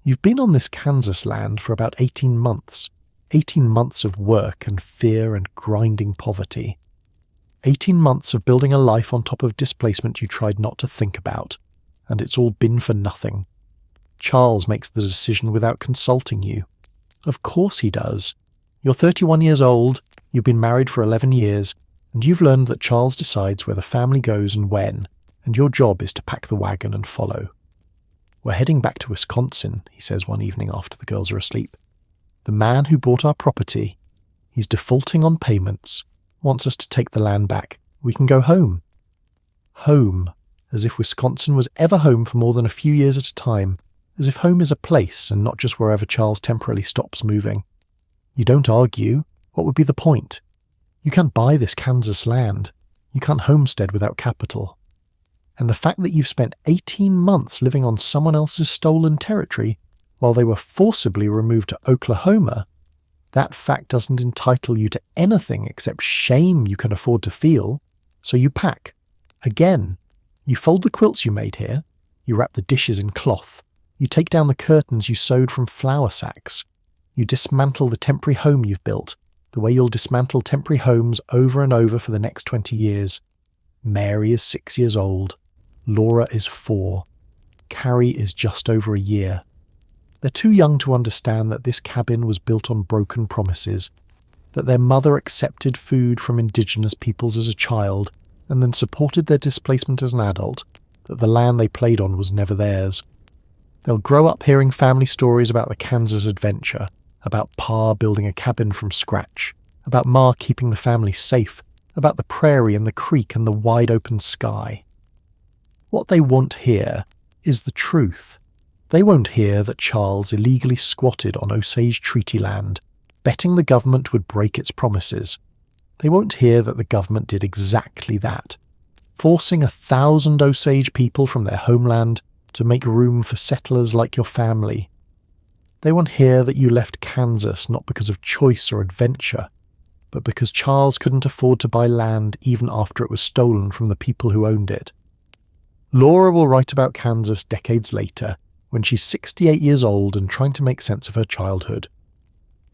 You've been on this Kansas land for about 18 months. 18 months of work and fear and grinding poverty. 18 months of building a life on top of displacement you tried not to think about. And it's all been for nothing. Charles makes the decision without consulting you. Of course he does. You're 31 years old, you've been married for 11 years, and you've learned that Charles decides where the family goes and when, and your job is to pack the wagon and follow. We're heading back to Wisconsin, he says one evening after the girls are asleep. The man who bought our property, he's defaulting on payments, wants us to take the land back. We can go home. Home. As if Wisconsin was ever home for more than a few years at a time, as if home is a place and not just wherever Charles temporarily stops moving. You don't argue. What would be the point? You can't buy this Kansas land. You can't homestead without capital. And the fact that you've spent 18 months living on someone else's stolen territory while they were forcibly removed to Oklahoma, that fact doesn't entitle you to anything except shame you can afford to feel. So you pack. Again. You fold the quilts you made here, you wrap the dishes in cloth, you take down the curtains you sewed from flour sacks, you dismantle the temporary home you've built, the way you'll dismantle temporary homes over and over for the next 20 years. Mary is 6 years old, Laura is 4, Carrie is just over a year. They're too young to understand that this cabin was built on broken promises, that their mother accepted food from Indigenous peoples as a child, and then supported their displacement as an adult, that the land they played on was never theirs. They'll grow up hearing family stories about the Kansas adventure, about Pa building a cabin from scratch, about Ma keeping the family safe, about the prairie and the creek and the wide-open sky. What they won't hear is the truth. They won't hear that Charles illegally squatted on Osage treaty land, betting the government would break its promises. They won't hear that the government did exactly that, forcing 1,000 Osage people from their homeland to make room for settlers like your family. They won't hear that you left Kansas not because of choice or adventure, but because Charles couldn't afford to buy land even after it was stolen from the people who owned it. Laura will write about Kansas decades later, when she's 68 years old and trying to make sense of her childhood.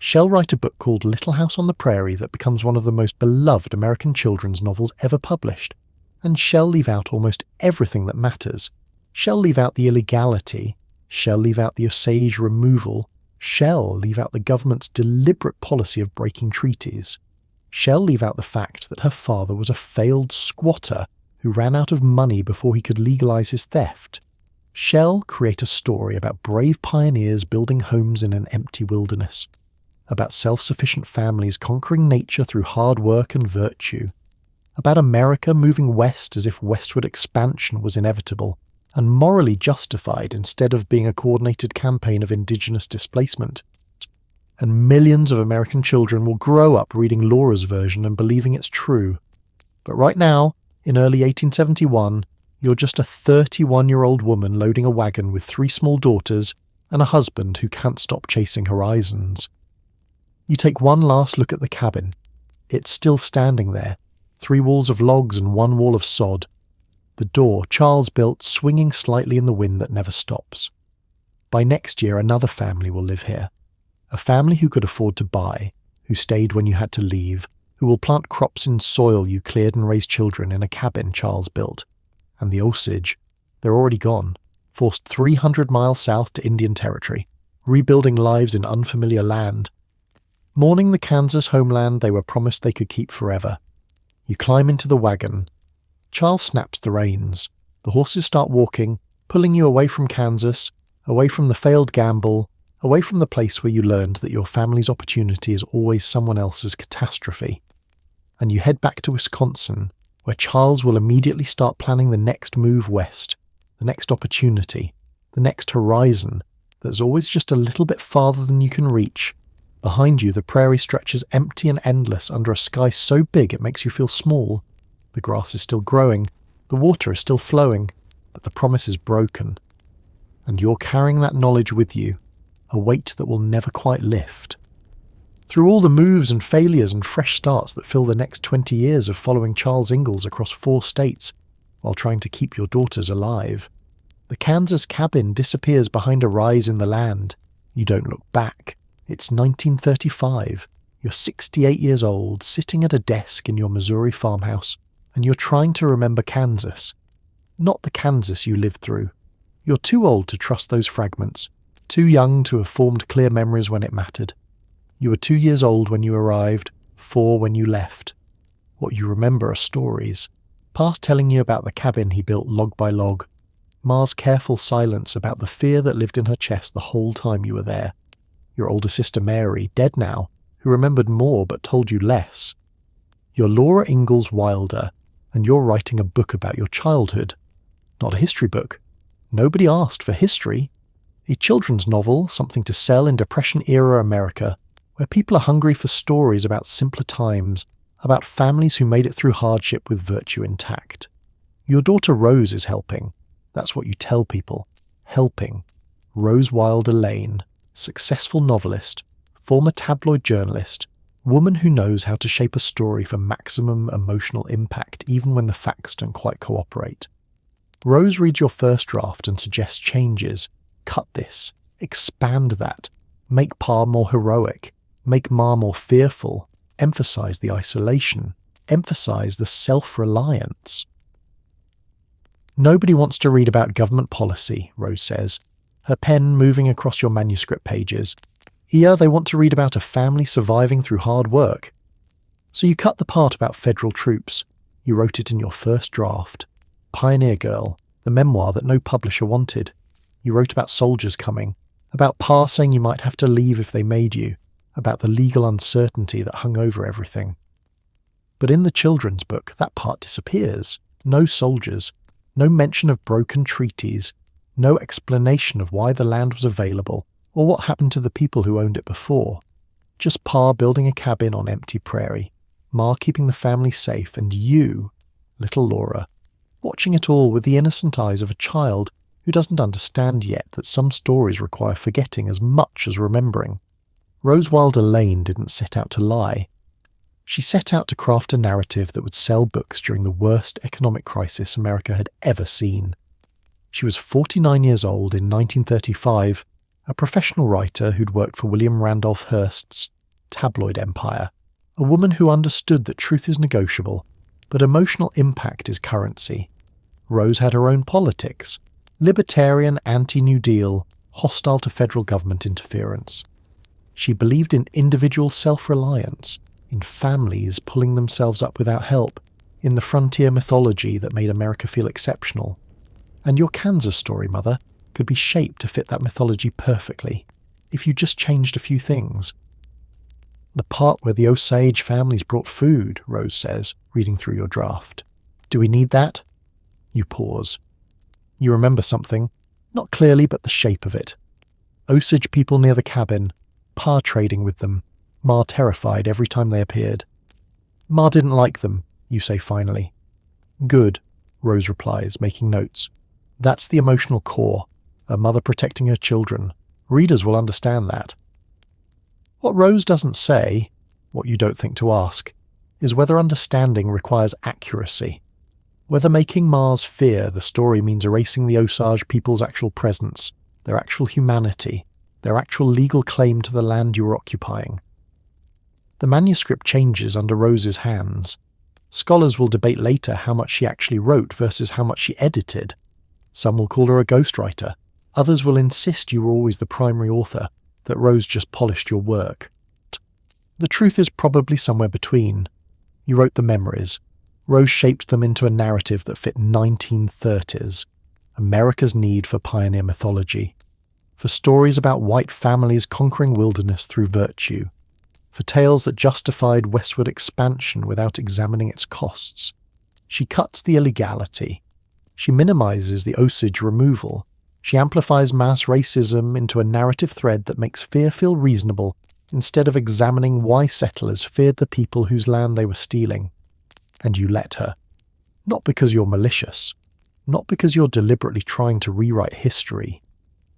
She'll write a book called Little House on the Prairie that becomes one of the most beloved American children's novels ever published. And she'll leave out almost everything that matters. She'll leave out the illegality. She'll leave out the Osage removal. She'll leave out the government's deliberate policy of breaking treaties. She'll leave out the fact that her father was a failed squatter who ran out of money before he could legalize his theft. Shell create a story about brave pioneers building homes in an empty wilderness, about self-sufficient families conquering nature through hard work and virtue, about America moving west as if westward expansion was inevitable and morally justified instead of being a coordinated campaign of Indigenous displacement. And millions of American children will grow up reading Laura's version and believing it's true. But right now, in early 1871, you're just a 31-year-old woman loading a wagon with 3 small daughters and a husband who can't stop chasing horizons. You take one last look at the cabin. It's still standing there, 3 walls of logs and 1 wall of sod. The door Charles built swinging slightly in the wind that never stops. By next year, another family will live here. A family who could afford to buy, who stayed when you had to leave, who will plant crops in soil you cleared and raise children in a cabin Charles built. And the Osage, they're already gone, forced 300 miles south to Indian Territory, rebuilding lives in unfamiliar land. Mourning the Kansas homeland they were promised they could keep forever. You climb into the wagon. Charles snaps the reins. The horses start walking, pulling you away from Kansas, away from the failed gamble, away from the place where you learned that your family's opportunity is always someone else's catastrophe. And you head back to Wisconsin, where Charles will immediately start planning the next move west, the next opportunity, the next horizon that's always just a little bit farther than you can reach. Behind you, the prairie stretches empty and endless under a sky so big it makes you feel small. The grass is still growing, the water is still flowing, but the promise is broken. And you're carrying that knowledge with you, a weight that will never quite lift. Through all the moves and failures and fresh starts that fill the next 20 years of following Charles Ingalls across 4 states while trying to keep your daughters alive, the Kansas cabin disappears behind a rise in the land. You don't look back. It's 1935. You're 68 years old, sitting at a desk in your Missouri farmhouse, and you're trying to remember Kansas. Not the Kansas you lived through. You're too old to trust those fragments, too young to have formed clear memories when it mattered. You were 2 years old when you arrived, 4 when you left. What you remember are stories. Past telling you about the cabin he built log by log. Ma's careful silence about the fear that lived in her chest the whole time you were there. Your older sister Mary, dead now, who remembered more but told you less. You're Laura Ingalls Wilder, and you're writing a book about your childhood. Not a history book. Nobody asked for history. A children's novel, something to sell in Depression-era America, where people are hungry for stories about simpler times, about families who made it through hardship with virtue intact. Your daughter Rose is helping. That's what you tell people. Helping. Rose Wilder Lane, successful novelist, former tabloid journalist, woman who knows how to shape a story for maximum emotional impact even when the facts don't quite cooperate. Rose reads your first draft and suggests changes. Cut this. Expand that. Make Pa more heroic. Make Ma more fearful. Emphasize the isolation. Emphasize the self-reliance. Nobody wants to read about government policy, Rose says, her pen moving across your manuscript pages. Here they want to read about a family surviving through hard work. So you cut the part about federal troops. You wrote it in your first draft. Pioneer Girl, the memoir that no publisher wanted. You wrote about soldiers coming, about Pa saying you might have to leave if they made you, about the legal uncertainty that hung over everything. But in the children's book, that part disappears. No soldiers, no mention of broken treaties, no explanation of why the land was available or what happened to the people who owned it before. Just Pa building a cabin on empty prairie, Ma keeping the family safe, and you, little Laura, watching it all with the innocent eyes of a child who doesn't understand yet that some stories require forgetting as much as remembering. Rose Wilder Lane didn't set out to lie. She set out to craft a narrative that would sell books during the worst economic crisis America had ever seen. She was 49 years old in 1935, a professional writer who'd worked for William Randolph Hearst's tabloid empire, a woman who understood that truth is negotiable, but emotional impact is currency. Rose had her own politics, libertarian, anti-New Deal, hostile to federal government interference. She believed in individual self-reliance, in families pulling themselves up without help, in the frontier mythology that made America feel exceptional. And your Kansas story, Mother, could be shaped to fit that mythology perfectly, if you just changed a few things. The part where the Osage families brought food, Rose says, reading through your draft. Do we need that? You pause. You remember something, not clearly but the shape of it. Osage people near the cabin, Pa trading with them, Ma terrified every time they appeared. Ma didn't like them, you say finally. Good, Rose replies, making notes. That's the emotional core, a mother protecting her children. Readers will understand that. What Rose doesn't say, what you don't think to ask, is whether understanding requires accuracy. Whether making Ma's fear the story means erasing the Osage people's actual presence, their actual humanity, their actual legal claim to the land you were occupying. The manuscript changes under Rose's hands. Scholars will debate later how much she actually wrote versus how much she edited. Some will call her a ghostwriter. Others will insist you were always the primary author, that Rose just polished your work. The truth is probably somewhere between. You wrote the memories. Rose shaped them into a narrative that fit 1930s, America's need for pioneer mythology, for stories about white families conquering wilderness through virtue, for tales that justified westward expansion without examining its costs. She cuts the illegality. She minimizes the Osage removal. She amplifies mass racism into a narrative thread that makes fear feel reasonable instead of examining why settlers feared the people whose land they were stealing. And you let her. Not because you're malicious, not because you're deliberately trying to rewrite history,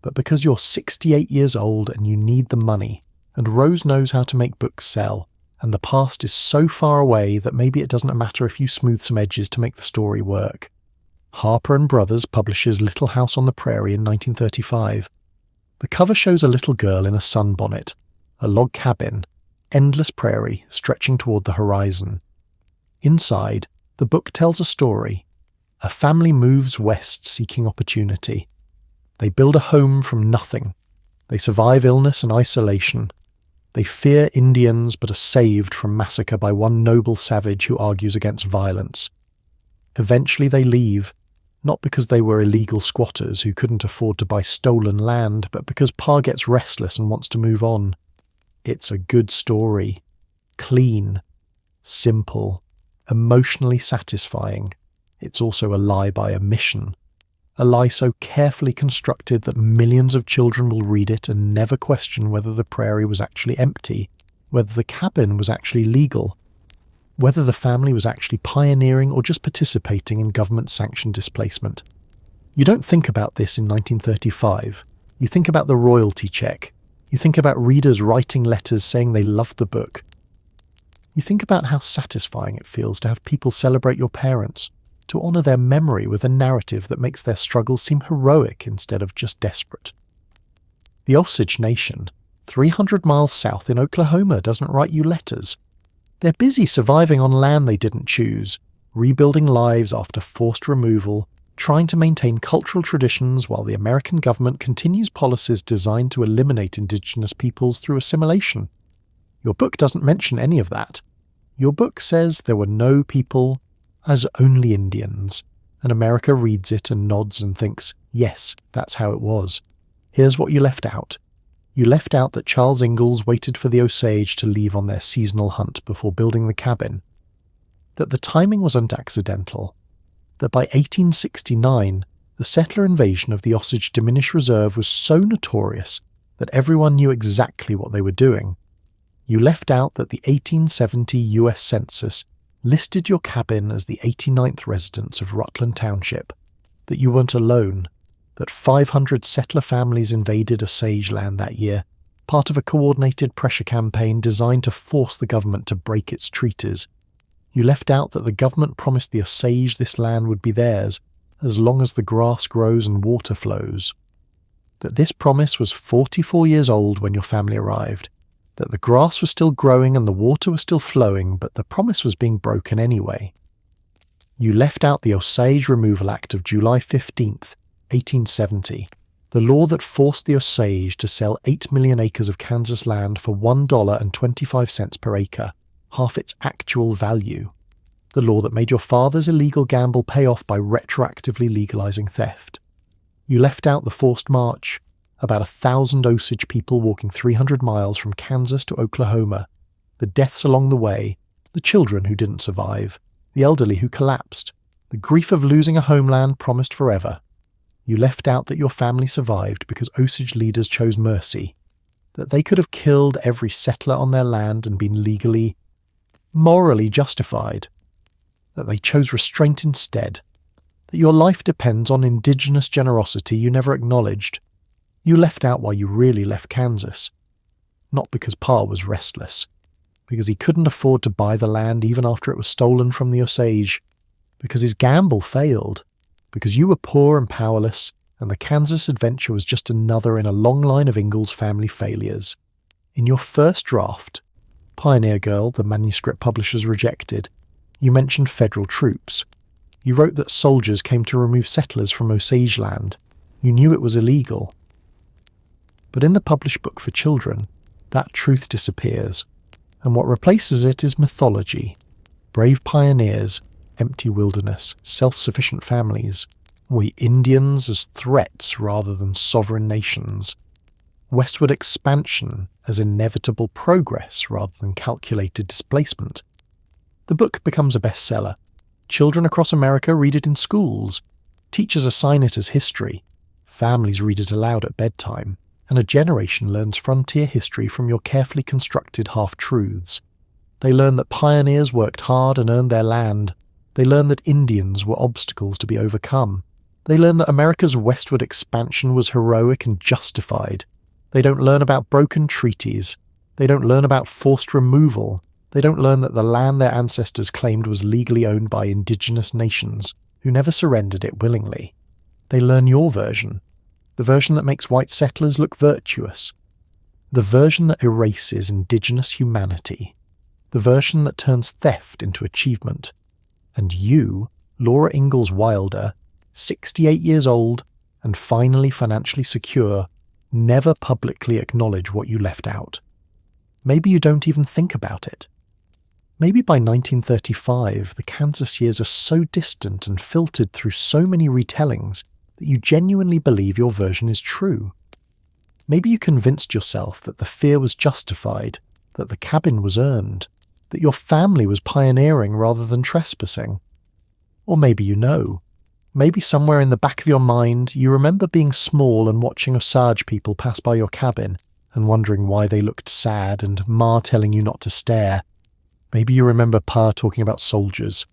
but because you're 68 years old and you need the money, and Rose knows how to make books sell, and the past is so far away that maybe it doesn't matter if you smooth some edges to make the story work. Harper & Brothers publishes Little House on the Prairie in 1935. The cover shows a little girl in a sunbonnet, a log cabin, endless prairie stretching toward the horizon. Inside, the book tells a story. A family moves west seeking opportunity. They build a home from nothing. They survive illness and isolation. They fear Indians but are saved from massacre by one noble savage who argues against violence. Eventually they leave, not because they were illegal squatters who couldn't afford to buy stolen land, but because Pa gets restless and wants to move on. It's a good story. Clean. Simple. Emotionally satisfying. It's also a lie by omission. A lie so carefully constructed that millions of children will read it and never question whether the prairie was actually empty, whether the cabin was actually legal, whether the family was actually pioneering or just participating in government-sanctioned displacement. You don't think about this in 1935. You think about the royalty check. You think about readers writing letters saying they loved the book. You think about how satisfying it feels to have people celebrate your parents, to honour their memory with a narrative that makes their struggles seem heroic instead of just desperate. The Osage Nation, 300 miles south in Oklahoma, doesn't write you letters. They're busy surviving on land they didn't choose, rebuilding lives after forced removal, trying to maintain cultural traditions while the American government continues policies designed to eliminate Indigenous peoples through assimilation. Your book doesn't mention any of that. Your book says there were no people as only Indians, and America reads it and nods and thinks, yes, that's how it was. Here's what you left out. You left out that Charles Ingalls waited for the Osage to leave on their seasonal hunt before building the cabin, that the timing wasn't accidental, that by 1869 the settler invasion of the Osage Diminished Reserve was so notorious that everyone knew exactly what they were doing. You left out that the 1870 US Census listed your cabin as the 89th residence of Rutland Township, that you weren't alone, that 500 settler families invaded Osage land that year, part of a coordinated pressure campaign designed to force the government to break its treaties. You left out that the government promised the Osage this land would be theirs as long as the grass grows and water flows, that this promise was 44 years old when your family arrived, that the grass was still growing and the water was still flowing, but the promise was being broken anyway. You left out the Osage Removal Act of July 15th, 1870, the law that forced the Osage to sell 8 million acres of Kansas land for $1.25 per acre, half its actual value. the law that made your father's illegal gamble pay off by retroactively legalizing theft. You left out the forced march, about 1,000 Osage people walking 300 miles from Kansas to Oklahoma, the deaths along the way, the children who didn't survive, the elderly who collapsed, the grief of losing a homeland promised forever. You left out that your family survived because Osage leaders chose mercy, that they could have killed every settler on their land and been legally, morally justified, that they chose restraint instead, that your life depends on indigenous generosity you never acknowledged. You left out why you really left Kansas. Not because Pa was restless, because he couldn't afford to buy the land even after it was stolen from the Osage, because his gamble failed, because you were poor and powerless, and the Kansas adventure was just another in a long line of Ingalls family failures. In your first draft, Pioneer Girl, the manuscript publishers rejected, you mentioned federal troops. You wrote that soldiers came to remove settlers from Osage land. You knew it was illegal. But in the published book for children, that truth disappears, and what replaces it is mythology. Brave pioneers, empty wilderness, self-sufficient families. We Indians as threats rather than sovereign nations. Westward expansion as inevitable progress rather than calculated displacement. The book becomes a bestseller. Children across America read it in schools. Teachers assign it as history. Families read it aloud at bedtime. And a generation learns frontier history from your carefully constructed half-truths. They learn that pioneers worked hard and earned their land. They learn that Indians were obstacles to be overcome. They learn that America's westward expansion was heroic and justified. They don't learn about broken treaties. They don't learn about forced removal. They don't learn that the land their ancestors claimed was legally owned by indigenous nations, who never surrendered it willingly. They learn your version. The version that makes white settlers look virtuous. The version that erases indigenous humanity. The version that turns theft into achievement. And you, Laura Ingalls Wilder, 68 years old and finally financially secure, never publicly acknowledge what you left out. Maybe you don't even think about it. Maybe by 1935, the Kansas years are so distant and filtered through so many retellings that you genuinely believe your version is true. Maybe you convinced yourself that the fear was justified, that the cabin was earned, that your family was pioneering rather than trespassing. Or maybe you know. Maybe somewhere in the back of your mind you remember being small and watching Osage people pass by your cabin and wondering why they looked sad and Ma telling you not to stare. Maybe you remember Pa talking about soldiers.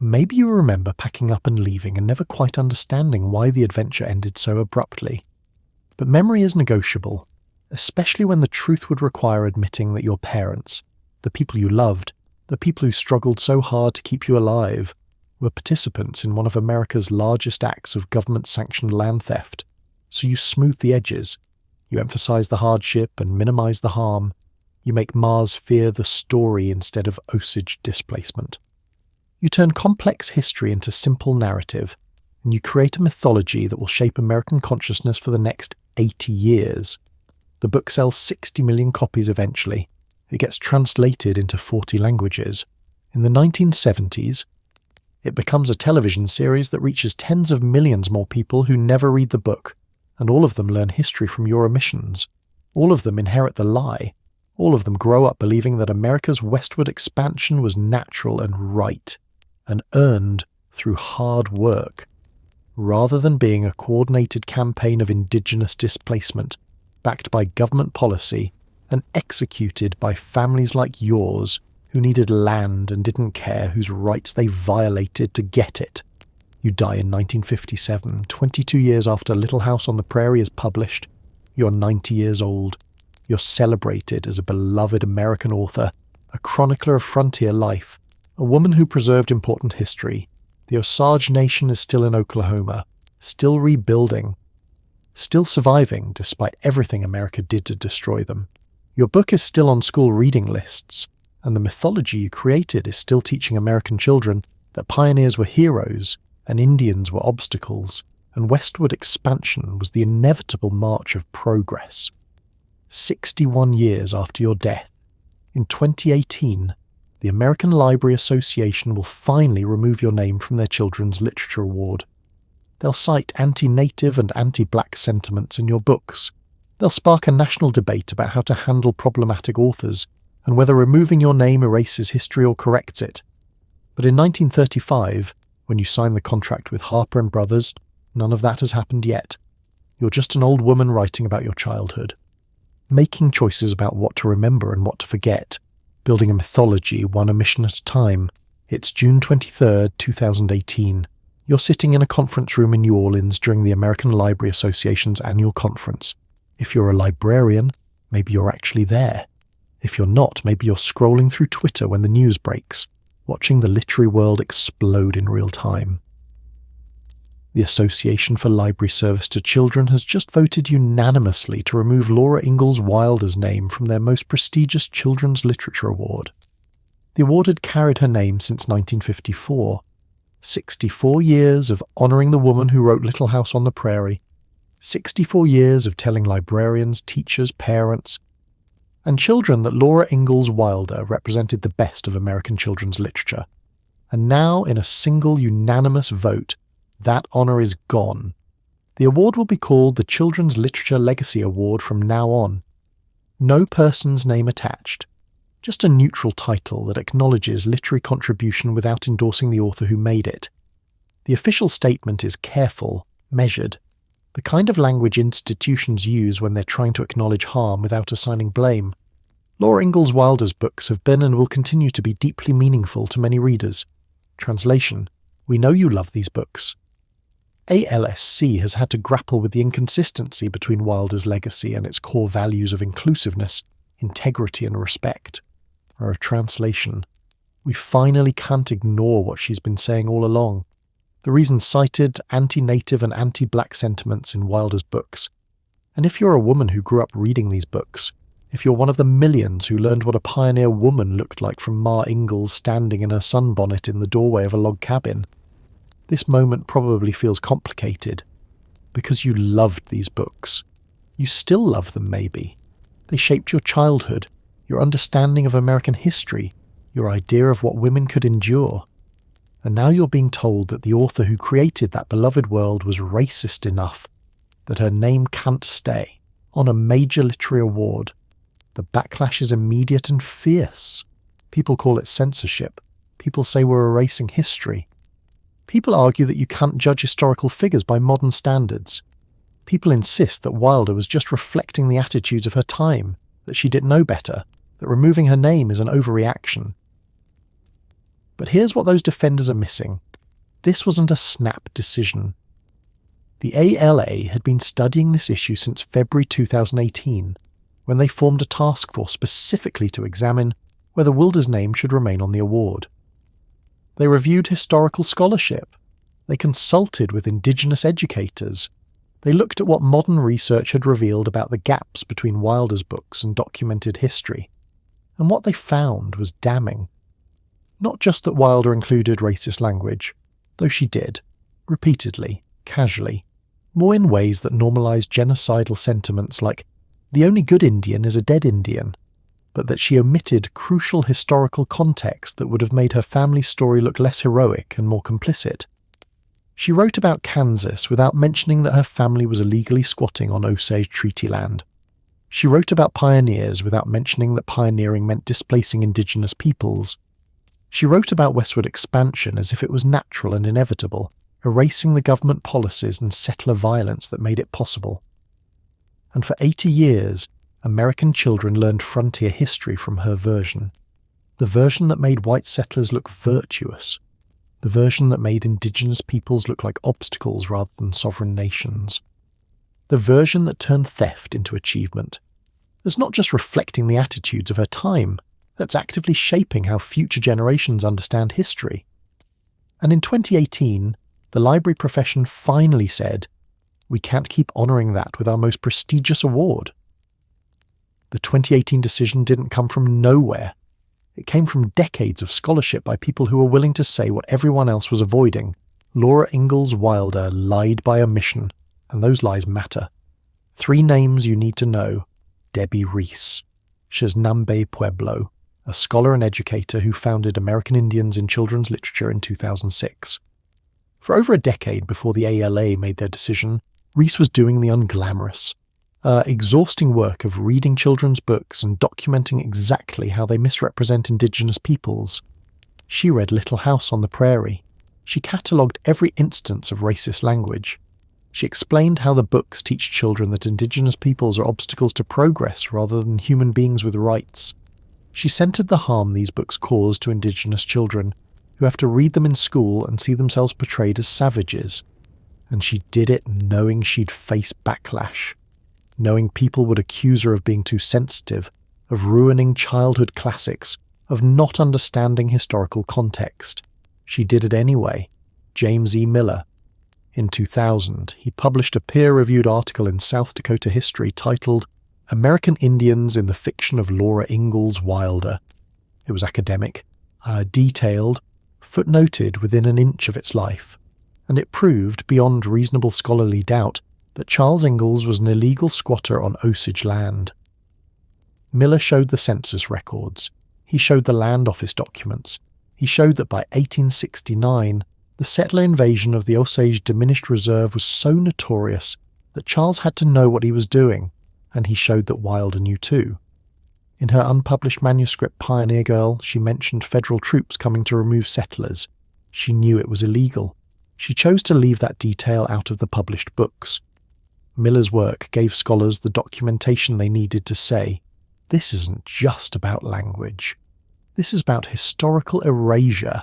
Maybe you remember packing up and leaving and never quite understanding why the adventure ended so abruptly. But memory is negotiable, especially when the truth would require admitting that your parents, the people you loved, the people who struggled so hard to keep you alive, were participants in one of America's largest acts of government-sanctioned land theft. So you smooth the edges. You emphasize the hardship and minimize the harm. You make Ma's fear the story instead of Osage displacement. You turn complex history into simple narrative, and you create a mythology that will shape American consciousness for the next 80 years. The book sells 60 million copies eventually. It gets translated into 40 languages. In the 1970s, it becomes a television series that reaches tens of millions more people who never read the book, and all of them learn history from your omissions. All of them inherit the lie. All of them grow up believing that America's westward expansion was natural and right, and earned through hard work, rather than being a coordinated campaign of indigenous displacement, backed by government policy and executed by families like yours who needed land and didn't care whose rights they violated to get it. You die in 1957, 22 years after Little House on the Prairie is published. You're 90 years old. You're celebrated as a beloved American author, a chronicler of frontier life, a woman who preserved important history. The Osage Nation is still in Oklahoma, still rebuilding, still surviving despite everything America did to destroy them. Your book is still on school reading lists, and the mythology you created is still teaching American children that pioneers were heroes and Indians were obstacles, and westward expansion was the inevitable march of progress. 61 years after your death, in 2018, the American Library Association will finally remove your name from their Children's Literature Award. They'll cite anti-native and anti-black sentiments in your books. They'll spark a national debate about how to handle problematic authors and whether removing your name erases history or corrects it. But in 1935, when you signed the contract with Harper and Brothers, none of that has happened yet. You're just an old woman writing about your childhood, making choices about what to remember and what to forget, building a mythology one omission at a time. It's June 23rd, 2018. You're sitting in a conference room in New Orleans during the American Library Association's annual conference. If you're a librarian, maybe you're actually there. If you're not, maybe you're scrolling through Twitter when the news breaks, watching the literary world explode in real time. The Association for Library Service to Children has just voted unanimously to remove Laura Ingalls Wilder's name from their most prestigious Children's Literature Award. The award had carried her name since 1954. 64 years of honouring the woman who wrote Little House on the Prairie. 64 years of telling librarians, teachers, parents, and children that Laura Ingalls Wilder represented the best of American children's literature. And now, in a single unanimous vote, that honour is gone. The award will be called the Children's Literature Legacy Award from now on. No person's name attached. Just a neutral title that acknowledges literary contribution without endorsing the author who made it. The official statement is careful, measured, the kind of language institutions use when they're trying to acknowledge harm without assigning blame. Laura Ingalls Wilder's books have been and will continue to be deeply meaningful to many readers. Translation: we know you love these books. ALSC has had to grapple with the inconsistency between Wilder's legacy and its core values of inclusiveness, integrity and respect. Or a translation: we finally can't ignore what she's been saying all along. The reasons cited: anti-native and anti-black sentiments in Wilder's books. And if you're a woman who grew up reading these books, if you're one of the millions who learned what a pioneer woman looked like from Ma Ingalls standing in her sunbonnet in the doorway of a log cabin, this moment probably feels complicated, because you loved these books. You still love them, maybe. They shaped your childhood, your understanding of American history, your idea of what women could endure. And now you're being told that the author who created that beloved world was racist enough that her name can't stay on a major literary award. The backlash is immediate and fierce. People call it censorship. People say we're erasing history. People argue that you can't judge historical figures by modern standards. People insist that Wilder was just reflecting the attitudes of her time, that she didn't know better, that removing her name is an overreaction. But here's what those defenders are missing. This wasn't a snap decision. The ALA had been studying this issue since February 2018, when they formed a task force specifically to examine whether Wilder's name should remain on the award. They reviewed historical scholarship. They consulted with Indigenous educators. They looked at what modern research had revealed about the gaps between Wilder's books and documented history. And what they found was damning. Not just that Wilder included racist language, though she did, repeatedly, casually, more in ways that normalized genocidal sentiments like, the only good Indian is a dead Indian, but that she omitted crucial historical context that would have made her family's story look less heroic and more complicit. She wrote about Kansas without mentioning that her family was illegally squatting on Osage treaty land. She wrote about pioneers without mentioning that pioneering meant displacing Indigenous peoples. She wrote about westward expansion as if it was natural and inevitable, erasing the government policies and settler violence that made it possible. And for 80 years, American children learned frontier history from her version. The version that made white settlers look virtuous. The version that made Indigenous peoples look like obstacles rather than sovereign nations. The version that turned theft into achievement. That's not just reflecting the attitudes of her time, that's actively shaping how future generations understand history. And in 2018, the library profession finally said, we can't keep honouring that with our most prestigious award. The 2018 decision didn't come from nowhere. It came from decades of scholarship by people who were willing to say what everyone else was avoiding. Laura Ingalls Wilder lied by omission, and those lies matter. 3 names you need to know: Debbie Reese, Shaznambe Pueblo, a scholar and educator who founded American Indians in Children's Literature in 2006. For over a decade before the ALA made their decision, Rees was doing the unglamorous, exhausting work of reading children's books and documenting exactly how they misrepresent Indigenous peoples. She read Little House on the Prairie. She catalogued every instance of racist language. She explained how the books teach children that Indigenous peoples are obstacles to progress rather than human beings with rights. She centred the harm these books cause to Indigenous children, who have to read them in school and see themselves portrayed as savages. And she did it knowing she'd face backlash, knowing people would accuse her of being too sensitive, of ruining childhood classics, of not understanding historical context. She did it anyway. James E. Miller. In 2000, he published a peer-reviewed article in South Dakota History titled American Indians in the Fiction of Laura Ingalls Wilder. It was academic, detailed, footnoted within an inch of its life, and it proved, beyond reasonable scholarly doubt, that Charles Ingalls was an illegal squatter on Osage land. Miller showed the census records. He showed the land office documents. He showed that by 1869, the settler invasion of the Osage Diminished Reserve was so notorious that Charles had to know what he was doing, and he showed that Wilder knew too. In her unpublished manuscript Pioneer Girl, she mentioned federal troops coming to remove settlers. She knew it was illegal. She chose to leave that detail out of the published books. Miller's work gave scholars the documentation they needed to say, this isn't just about language. This is about historical erasure.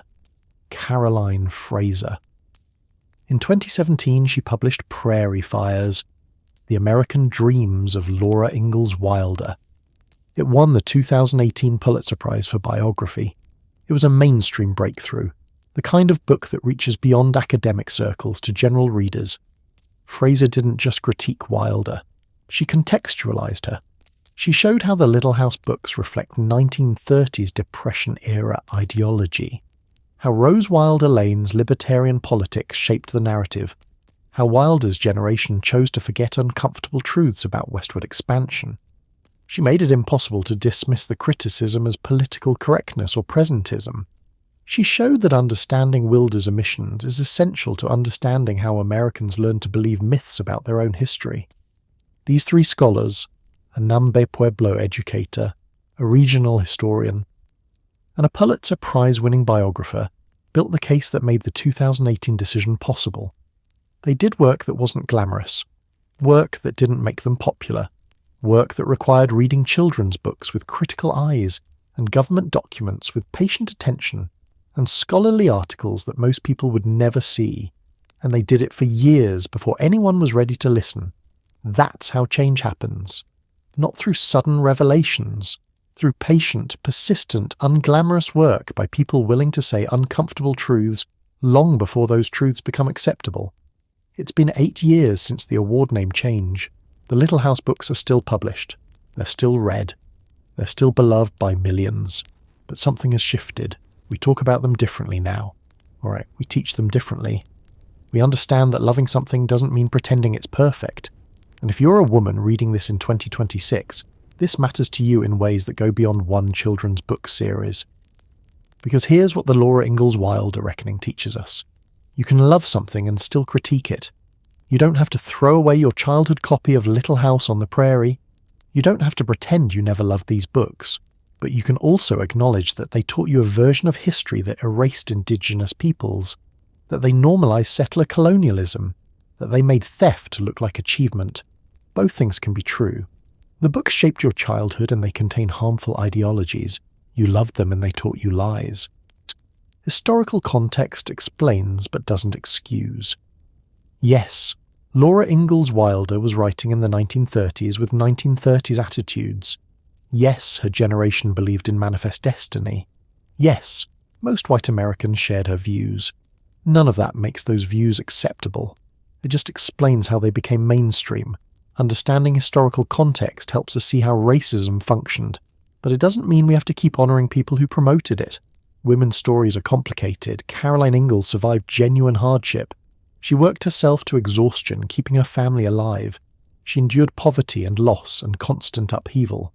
Caroline Fraser. In 2017, she published Prairie Fires, The American Dreams of Laura Ingalls Wilder. It won the 2018 Pulitzer Prize for biography. It was a mainstream breakthrough, the kind of book that reaches beyond academic circles to general readers. Fraser didn't just critique Wilder. She contextualized her. She showed how the Little House books reflect 1930s Depression-era ideology, how Rose Wilder Lane's libertarian politics shaped the narrative, how Wilder's generation chose to forget uncomfortable truths about westward expansion. She made it impossible to dismiss the criticism as political correctness or presentism. She showed that understanding Wilder's omissions is essential to understanding how Americans learned to believe myths about their own history. These three scholars, a Nambe Pueblo educator, a regional historian, and a Pulitzer Prize-winning biographer, built the case that made the 2018 decision possible. They did work that wasn't glamorous, work that didn't make them popular, work that required reading children's books with critical eyes and government documents with patient attention and scholarly articles that most people would never see, and they did it for years before anyone was ready to listen. That's how change happens. Not through sudden revelations, through patient, persistent, unglamorous work by people willing to say uncomfortable truths long before those truths become acceptable. It's been 8 years since the award name change. The Little House books are still published. They're still read. They're still beloved by millions. But something has shifted. We talk about them differently now. All right, we teach them differently. We understand that loving something doesn't mean pretending it's perfect. And if you're a woman reading this in 2026, this matters to you in ways that go beyond one children's book series. Because here's what the Laura Ingalls Wilder reckoning teaches us. You can love something and still critique it. You don't have to throw away your childhood copy of Little House on the Prairie. You don't have to pretend you never loved these books. But you can also acknowledge that they taught you a version of history that erased Indigenous peoples, that they normalized settler colonialism, that they made theft look like achievement. Both things can be true. The books shaped your childhood and they contain harmful ideologies. You loved them and they taught you lies. Historical context explains but doesn't excuse. Yes, Laura Ingalls Wilder was writing in the 1930s with 1930s attitudes. Yes, her generation believed in manifest destiny. Yes, most white Americans shared her views. None of that makes those views acceptable. It just explains how they became mainstream. Understanding historical context helps us see how racism functioned, but it doesn't mean we have to keep honouring people who promoted it. Women's stories are complicated. Caroline Ingalls survived genuine hardship. She worked herself to exhaustion, keeping her family alive. She endured poverty and loss and constant upheaval.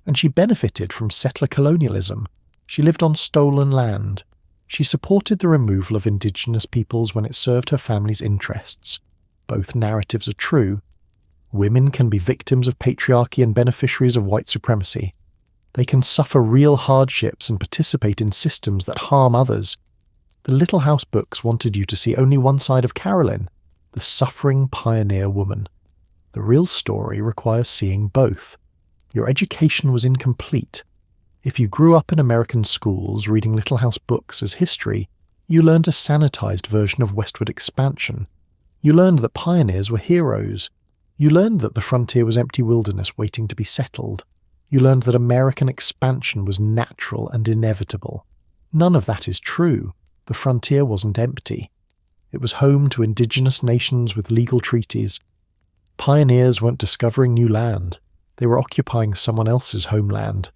And she benefited from settler colonialism. She lived on stolen land. She supported the removal of Indigenous peoples when it served her family's interests. Both narratives are true. Women can be victims of patriarchy and beneficiaries of white supremacy. They can suffer real hardships and participate in systems that harm others. The Little House books wanted you to see only one side of Caroline, the suffering pioneer woman. The real story requires seeing both. Your education was incomplete. If you grew up in American schools reading Little House books as history, you learned a sanitized version of westward expansion. You learned that pioneers were heroes. You learned that the frontier was empty wilderness waiting to be settled. You learned that American expansion was natural and inevitable. None of that is true. The frontier wasn't empty. It was home to indigenous nations with legal treaties. Pioneers weren't discovering new land. They were occupying someone else's homeland.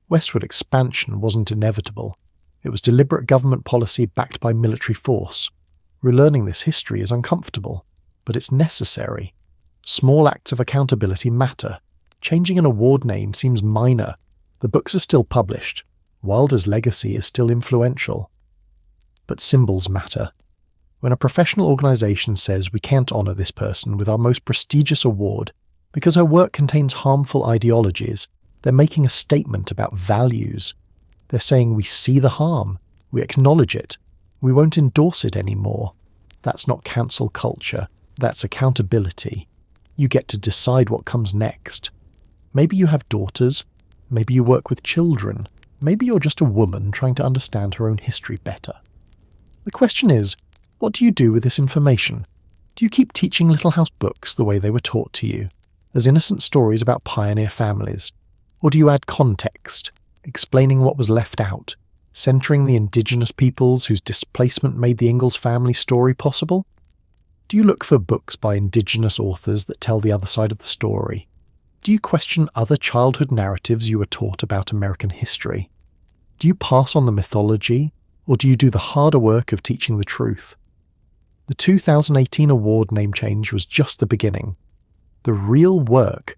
Westward expansion wasn't inevitable. It was deliberate government policy backed by military force. Relearning this history is uncomfortable, but it's necessary. Small acts of accountability matter. Changing an award name seems minor. The books are still published. Wilder's legacy is still influential. But symbols matter. When a professional organisation says we can't honour this person with our most prestigious award because her work contains harmful ideologies, they're making a statement about values. They're saying we see the harm, we acknowledge it, we won't endorse it anymore. That's not cancel culture, that's accountability. You get to decide what comes next. Maybe you have daughters, maybe you work with children, maybe you're just a woman trying to understand her own history better. The question is, what do you do with this information? Do you keep teaching Little House books the way they were taught to you, as innocent stories about pioneer families? Or do you add context, explaining what was left out, centering the Indigenous peoples whose displacement made the Ingalls family story possible? Do you look for books by Indigenous authors that tell the other side of the story? Do you question other childhood narratives you were taught about American history? Do you pass on the mythology, or do you do the harder work of teaching the truth? The 2018 award name change was just the beginning. The real work,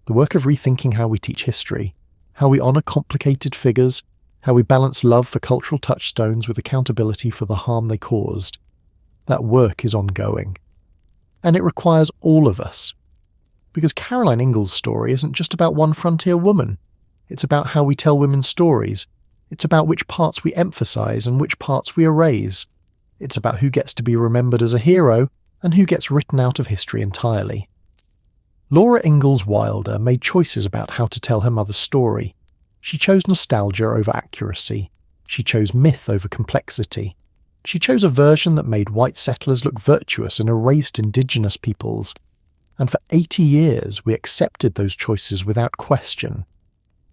the work of rethinking how we teach history, how we honour complicated figures, how we balance love for cultural touchstones with accountability for the harm they caused, that work is ongoing. And it requires all of us. Because Caroline Ingalls' story isn't just about one frontier woman. It's about how we tell women's stories. It's about which parts we emphasise and which parts we erase. It's about who gets to be remembered as a hero and who gets written out of history entirely. Laura Ingalls Wilder made choices about how to tell her mother's story. She chose nostalgia over accuracy. She chose myth over complexity. She chose a version that made white settlers look virtuous and erased Indigenous peoples. And for 80 years we accepted those choices without question.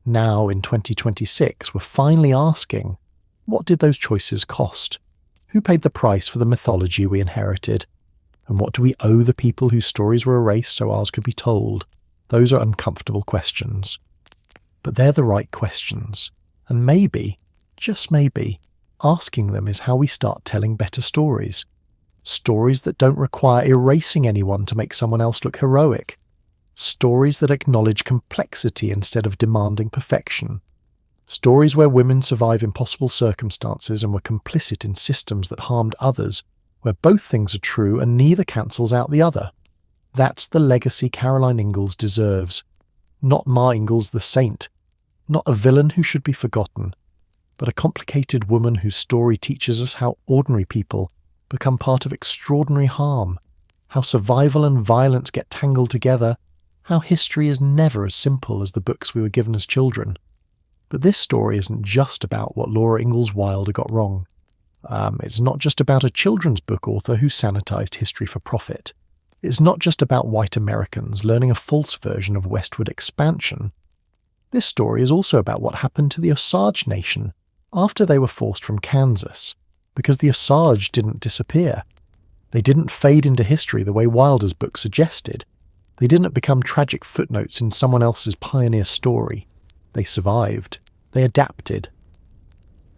Now, in 2026, we're finally asking, what did those choices cost? Who paid the price for the mythology we inherited? And what do we owe the people whose stories were erased so ours could be told? Those are uncomfortable questions. But they're the right questions. And maybe, just maybe, asking them is how we start telling better stories. Stories that don't require erasing anyone to make someone else look heroic. Stories that acknowledge complexity instead of demanding perfection. Stories where women survive impossible circumstances and were complicit in systems that harmed others, where both things are true and neither cancels out the other. That's the legacy Caroline Ingalls deserves. Not Ma Ingalls the saint. Not a villain who should be forgotten. But a complicated woman whose story teaches us how ordinary people become part of extraordinary harm, how survival and violence get tangled together, how history is never as simple as the books we were given as children. But this story isn't just about what Laura Ingalls Wilder got wrong. It's not just about a children's book author who sanitized history for profit. It's not just about white Americans learning a false version of westward expansion. This story is also about what happened to the Osage Nation after they were forced from Kansas, because the Osage didn't disappear. They didn't fade into history the way Wilder's book suggested. They didn't become tragic footnotes in someone else's pioneer story. They survived. They adapted.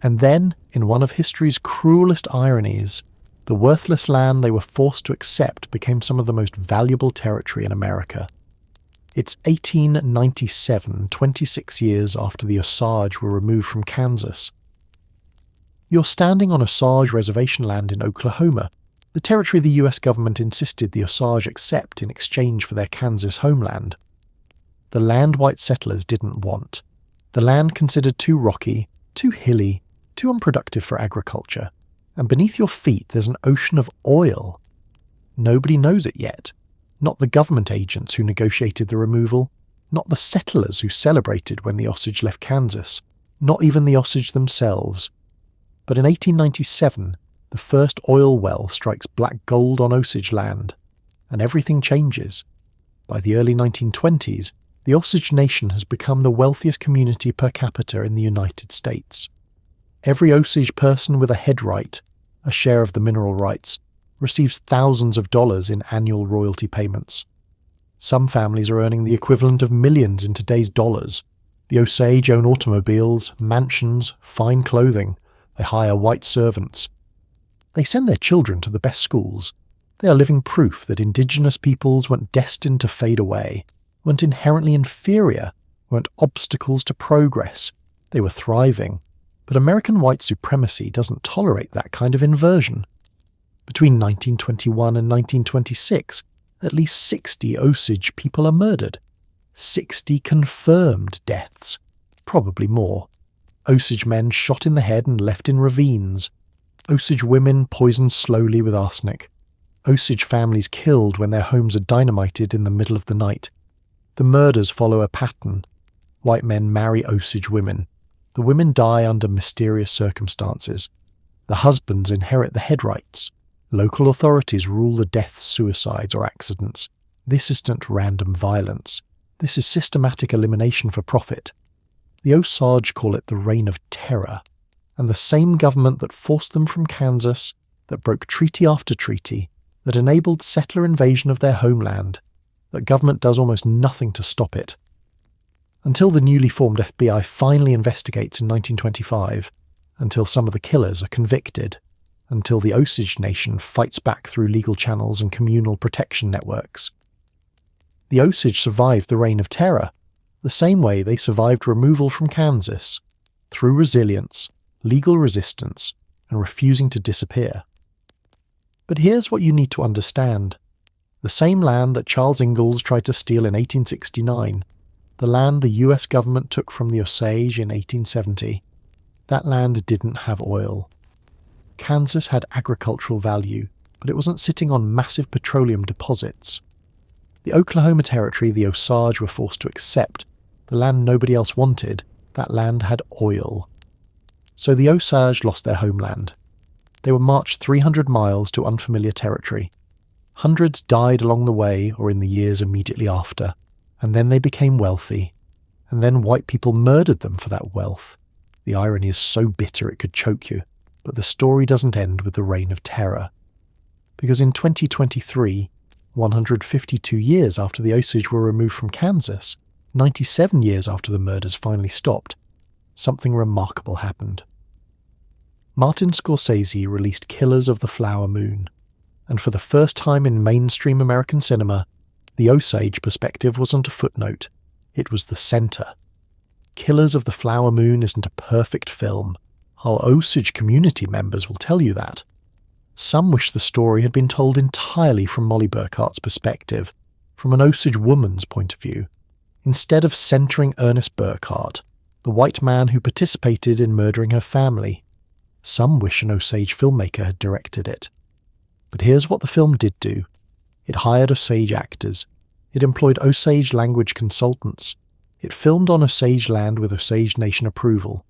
And then, in one of history's cruelest ironies, the worthless land they were forced to accept became some of the most valuable territory in America. It's 1897, 26 years after the Osage were removed from Kansas. You're standing on Osage Reservation land in Oklahoma, the territory the US government insisted the Osage accept in exchange for their Kansas homeland. The land white settlers didn't want. The land considered too rocky, too hilly, too unproductive for agriculture. And beneath your feet there's an ocean of oil. Nobody knows it yet. Not the government agents who negotiated the removal, not the settlers who celebrated when the Osage left Kansas, not even the Osage themselves. But in 1897, the first oil well strikes black gold on Osage land, and everything changes. By the early 1920s, the Osage Nation has become the wealthiest community per capita in the United States. Every Osage person with a head right, a share of the mineral rights, receives thousands of dollars in annual royalty payments. Some families are earning the equivalent of millions in today's dollars. The Osage own automobiles, mansions, fine clothing. They hire white servants. They send their children to the best schools. They are living proof that Indigenous peoples weren't destined to fade away, weren't inherently inferior, weren't obstacles to progress. They were thriving. But American white supremacy doesn't tolerate that kind of inversion. Between 1921 and 1926, at least 60 Osage people are murdered. 60 confirmed deaths, probably more. Osage men shot in the head and left in ravines. Osage women poisoned slowly with arsenic. Osage families killed when their homes are dynamited in the middle of the night. The murders follow a pattern. White men marry Osage women. The women die under mysterious circumstances. The husbands inherit the head rights. Local authorities rule the deaths, suicides, or accidents. This isn't random violence. This is systematic elimination for profit. The Osage call it the Reign of Terror, and the same government that forced them from Kansas, that broke treaty after treaty, that enabled settler invasion of their homeland, that government does almost nothing to stop it. Until the newly formed FBI finally investigates in 1925, until some of the killers are convicted, until the Osage Nation fights back through legal channels and communal protection networks. The Osage survived the Reign of Terror, the same way they survived removal from Kansas, through resilience, legal resistance, and refusing to disappear. But here's what you need to understand. The same land that Charles Ingalls tried to steal in 1869, the land the US government took from the Osage in 1870, that land didn't have oil. Kansas had agricultural value, but it wasn't sitting on massive petroleum deposits. The Oklahoma Territory the Osage were forced to accept, the land nobody else wanted, that land had oil. So the Osage lost their homeland. They were marched 300 miles to unfamiliar territory. Hundreds died along the way or in the years immediately after, and then they became wealthy. And then white people murdered them for that wealth. The irony is so bitter it could choke you, but the story doesn't end with the Reign of Terror. Because in 2023, 152 years after the Osage were removed from Kansas, 97 years after the murders finally stopped, something remarkable happened. Martin Scorsese released Killers of the Flower Moon, and for the first time in mainstream American cinema, the Osage perspective wasn't a footnote, it was the center. Killers of the Flower Moon isn't a perfect film. Our Osage community members will tell you that. Some wish the story had been told entirely from Molly Burkhart's perspective, from an Osage woman's point of view, instead of centering Ernest Burkhart, the white man who participated in murdering her family. Some wish an Osage filmmaker had directed it. But here's what the film did do. It hired Osage actors. It employed Osage language consultants. It filmed on Osage land with Osage Nation approval.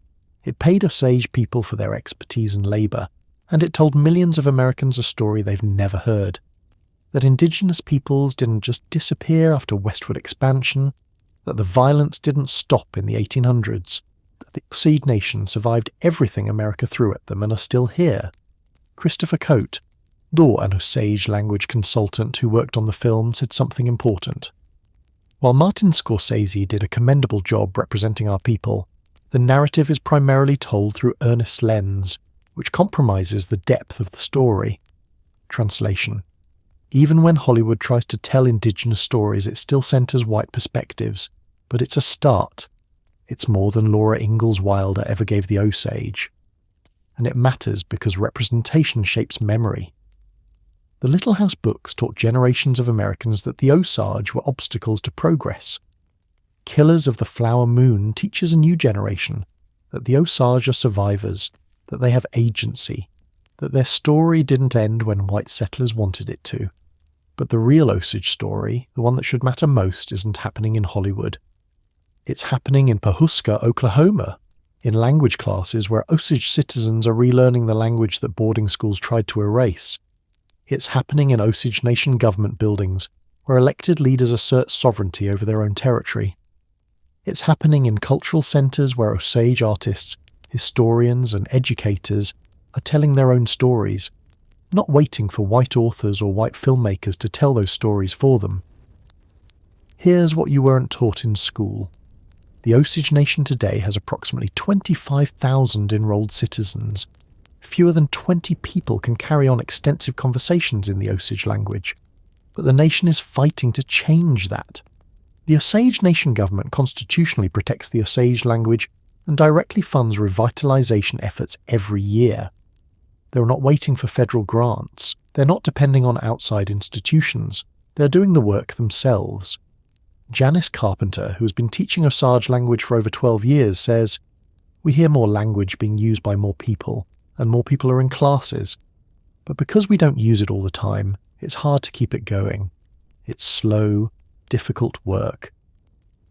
It paid Osage people for their expertise and labour, and it told millions of Americans a story they've never heard. That Indigenous peoples didn't just disappear after westward expansion, that the violence didn't stop in the 1800s, that the Osage Nation survived everything America threw at them and are still here. Christopher Coate, though an Osage language consultant who worked on the film, said something important. While Martin Scorsese did a commendable job representing our people, the narrative is primarily told through Ernest's lens, which compromises the depth of the story. Translation. Even when Hollywood tries to tell Indigenous stories, it still centres white perspectives. But it's a start. It's more than Laura Ingalls Wilder ever gave the Osage. And it matters because representation shapes memory. The Little House books taught generations of Americans that the Osage were obstacles to progress. Killers of the Flower Moon teaches a new generation that the Osage are survivors, that they have agency, that their story didn't end when white settlers wanted it to. But the real Osage story, the one that should matter most, isn't happening in Hollywood. It's happening in Pawhuska, Oklahoma, in language classes where Osage citizens are relearning the language that boarding schools tried to erase. It's happening in Osage Nation government buildings, where elected leaders assert sovereignty over their own territory. It's happening in cultural centres where Osage artists, historians and educators are telling their own stories, not waiting for white authors or white filmmakers to tell those stories for them. Here's what you weren't taught in school. The Osage Nation today has approximately 25,000 enrolled citizens. Fewer than 20 people can carry on extensive conversations in the Osage language, but the nation is fighting to change that. The Osage Nation government constitutionally protects the Osage language and directly funds revitalization efforts every year. They're not waiting for federal grants. They're not depending on outside institutions. They're doing the work themselves. Janice Carpenter, who has been teaching Osage language for over 12 years, says, "We hear more language being used by more people, and more people are in classes. But because we don't use it all the time, it's hard to keep it going. It's slow, difficult work.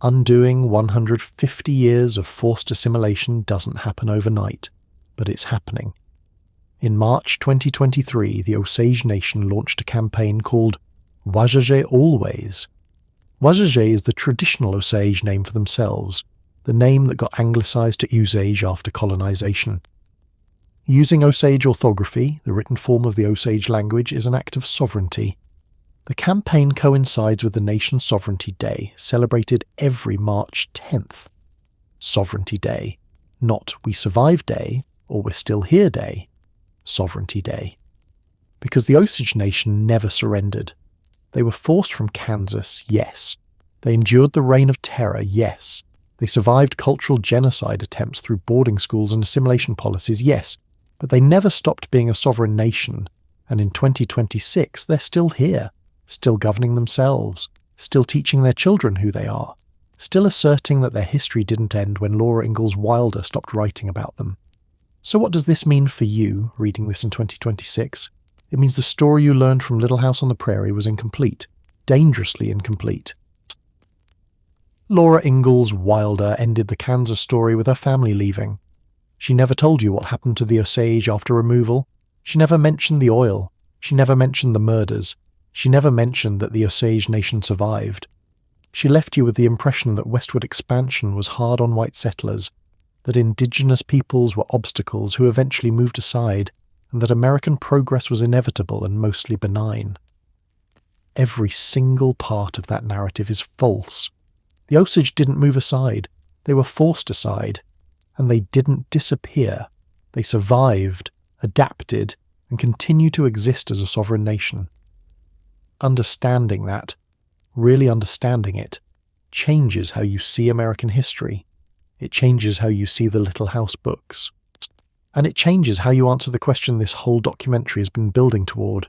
Undoing 150 years of forced assimilation doesn't happen overnight, but it's happening." In March 2023, the Osage Nation launched a campaign called Wajajay Always. Wajajay is the traditional Osage name for themselves, the name that got anglicised to Usage after colonisation. Using Osage orthography, the written form of the Osage language, is an act of sovereignty. The campaign coincides with the nation's Sovereignty Day, celebrated every March 10th. Sovereignty Day, not We Survived Day or We're Still Here Day. Sovereignty Day. Because the Osage Nation never surrendered. They were forced from Kansas, yes. They endured the reign of terror, yes. They survived cultural genocide attempts through boarding schools and assimilation policies, yes. But they never stopped being a sovereign nation, and in 2026 they're still here, still governing themselves, still teaching their children who they are, still asserting that their history didn't end when Laura Ingalls Wilder stopped writing about them. So what does this mean for you, reading this in 2026? It means the story you learned from Little House on the Prairie was incomplete, dangerously incomplete. Laura Ingalls Wilder ended the Kansas story with her family leaving. She never told you what happened to the Osage after removal. She never mentioned the oil. She never mentioned the murders. She never mentioned that the Osage Nation survived. She left you with the impression that westward expansion was hard on white settlers, that Indigenous peoples were obstacles who eventually moved aside, and that American progress was inevitable and mostly benign. Every single part of that narrative is false. The Osage didn't move aside. They were forced aside. And they didn't disappear. They survived, adapted, and continue to exist as a sovereign nation. Understanding that, really understanding it, changes how you see American history. It changes how you see the Little House books. And it changes how you answer the question this whole documentary has been building toward.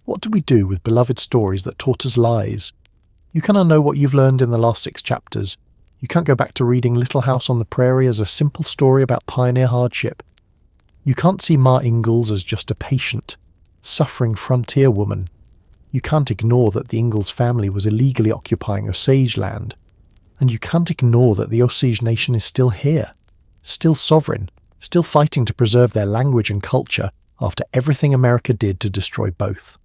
What do we do with beloved stories that taught us lies? You cannot know what you've learned in the last 6 chapters. You can't go back to reading Little House on the Prairie as a simple story about pioneer hardship. You can't see Ma Ingalls as just a patient, suffering frontier woman. You can't ignore that the Ingalls family was illegally occupying Osage land. And you can't ignore that the Osage Nation is still here, still sovereign, still fighting to preserve their language and culture after everything America did to destroy both.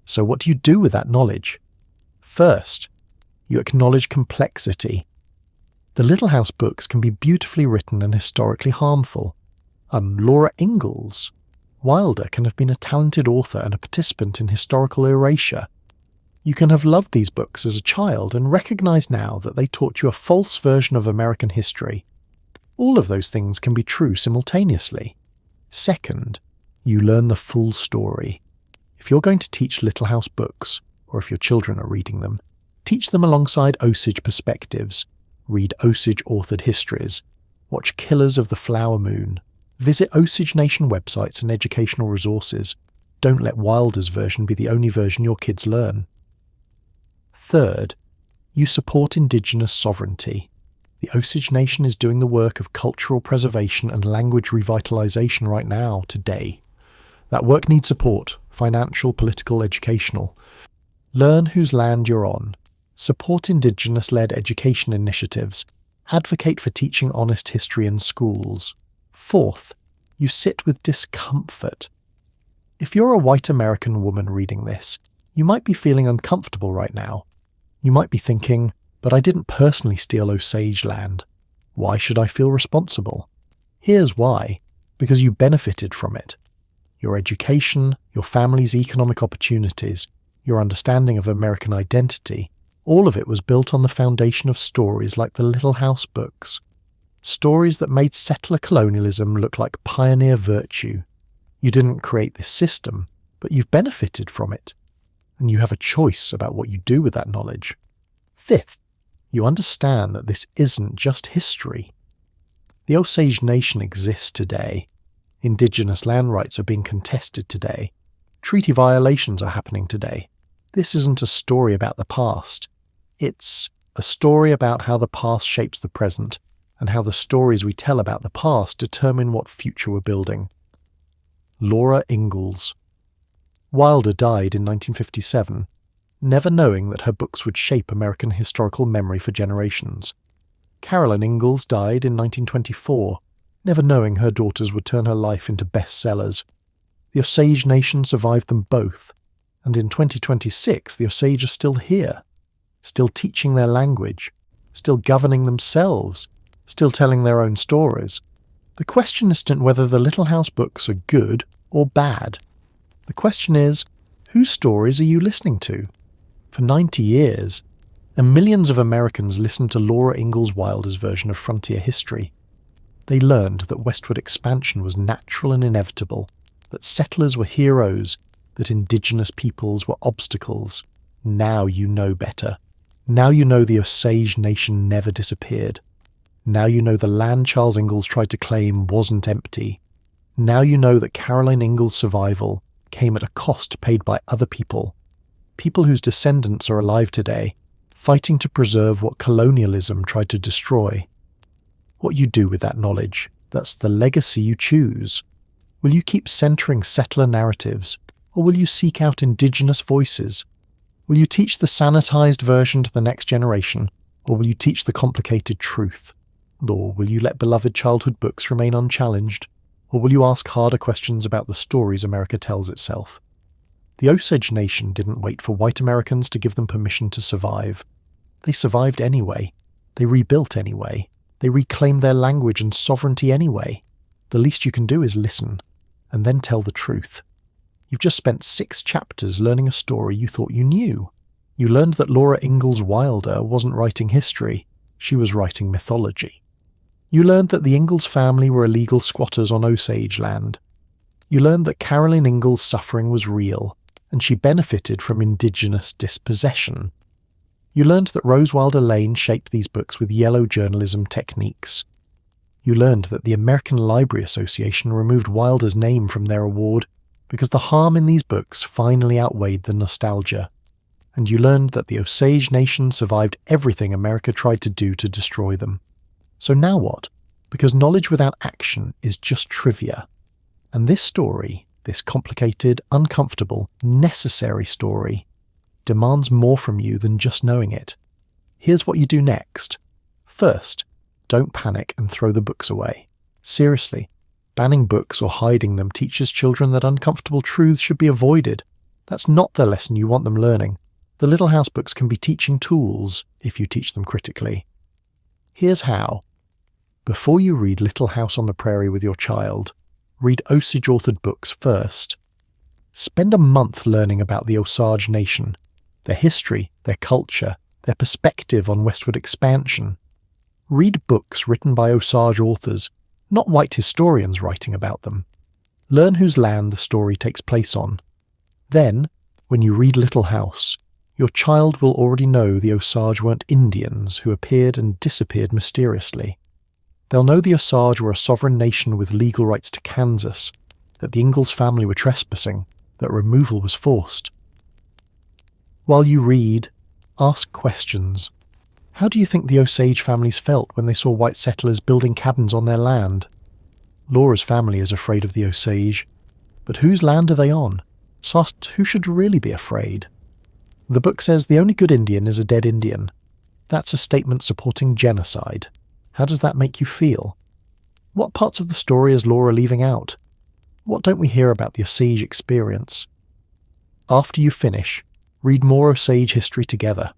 So what do you do with that knowledge? First, you acknowledge complexity. The Little House books can be beautifully written and historically harmful. Laura Ingalls Wilder can have been a talented author and a participant in historical erasure. You can have loved these books as a child and recognise now that they taught you a false version of American history. All of those things can be true simultaneously. Second, you learn the full story. If you're going to teach Little House books, or if your children are reading them, teach them alongside Osage perspectives. Read Osage-authored histories. Watch Killers of the Flower Moon. Visit Osage Nation websites and educational resources. Don't let Wilder's version be the only version your kids learn. Third, you support Indigenous sovereignty. The Osage Nation is doing the work of cultural preservation and language revitalization right now, today. That work needs support, financial, political, educational. Learn whose land you're on. Support Indigenous-led education initiatives. Advocate for teaching honest history in schools. Fourth, you sit with discomfort. If you're a white American woman reading this, you might be feeling uncomfortable right now. You might be thinking, but I didn't personally steal Osage land. Why should I feel responsible? Here's why. Because you benefited from it. Your education, your family's economic opportunities, your understanding of American identity, all of it was built on the foundation of stories like the Little House books. Stories that made settler colonialism look like pioneer virtue. You didn't create this system, but you've benefited from it. And you have a choice about what you do with that knowledge. Fifth, you understand that this isn't just history. The Osage Nation exists today. Indigenous land rights are being contested today. Treaty violations are happening today. This isn't a story about the past. It's a story about how the past shapes the present and how the stories we tell about the past determine what future we're building. Laura Ingalls. Wilder died in 1957, never knowing that her books would shape American historical memory for generations. Caroline Ingalls died in 1924, never knowing her daughters would turn her life into bestsellers. The Osage Nation survived them both, and in 2026 the Osage are still here, still teaching their language, still governing themselves, still telling their own stories. The question isn't whether the Little House books are good or bad. The question is, whose stories are you listening to? For 90 years, and millions of Americans listened to Laura Ingalls Wilder's version of frontier history. They learned that westward expansion was natural and inevitable, that settlers were heroes, that indigenous peoples were obstacles. Now you know better. Now you know the Osage Nation never disappeared. Now you know the land Charles Ingalls tried to claim wasn't empty. Now you know that Caroline Ingalls' survival came at a cost paid by other people, people whose descendants are alive today, fighting to preserve what colonialism tried to destroy. What you do with that knowledge, that's the legacy you choose. Will you keep centering settler narratives, or will you seek out indigenous voices? Will you teach the sanitized version to the next generation, or will you teach the complicated truth? Or will you let beloved childhood books remain unchallenged? Or will you ask harder questions about the stories America tells itself? The Osage Nation didn't wait for white Americans to give them permission to survive. They survived anyway. They rebuilt anyway. They reclaimed their language and sovereignty anyway. The least you can do is listen, and then tell the truth. You've just spent 6 chapters learning a story you thought you knew. You learned that Laura Ingalls Wilder wasn't writing history, she was writing mythology. You learned that the Ingalls family were illegal squatters on Osage land. You learned that Caroline Ingalls' suffering was real, and she benefited from Indigenous dispossession. You learned that Rose Wilder Lane shaped these books with yellow journalism techniques. You learned that the American Library Association removed Wilder's name from their award because the harm in these books finally outweighed the nostalgia. And you learned that the Osage Nation survived everything America tried to do to destroy them. So now what? Because knowledge without action is just trivia. And this story, this complicated, uncomfortable, necessary story, demands more from you than just knowing it. Here's what you do next. First, don't panic and throw the books away. Seriously, banning books or hiding them teaches children that uncomfortable truths should be avoided. That's not the lesson you want them learning. The Little House books can be teaching tools if you teach them critically. Here's how. Before you read Little House on the Prairie with your child, read Osage-authored books first. Spend a month learning about the Osage Nation, their history, their culture, their perspective on westward expansion. Read books written by Osage authors, not white historians writing about them. Learn whose land the story takes place on. Then, when you read Little House, your child will already know the Osage weren't Indians who appeared and disappeared mysteriously. They'll know the Osage were a sovereign nation with legal rights to Kansas, that the Ingalls family were trespassing, that removal was forced. While you read, ask questions. How do you think the Osage families felt when they saw white settlers building cabins on their land? Laura's family is afraid of the Osage, but whose land are they on? So asked who should really be afraid. The book says the only good Indian is a dead Indian. That's a statement supporting genocide. How does that make you feel? What parts of the story is Laura leaving out? What don't we hear about the Osage experience? After you finish, read more Osage history together.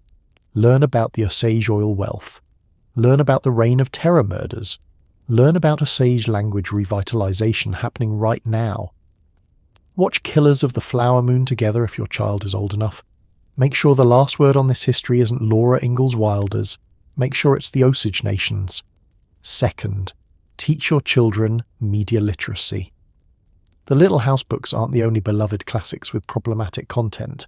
Learn about the Osage oil wealth. Learn about the Reign of Terror murders. Learn about Osage language revitalization happening right now. Watch Killers of the Flower Moon together if your child is old enough. Make sure the last word on this history isn't Laura Ingalls Wilder's. Make sure it's the Osage Nations. Second, teach your children media literacy. The Little House books aren't the only beloved classics with problematic content.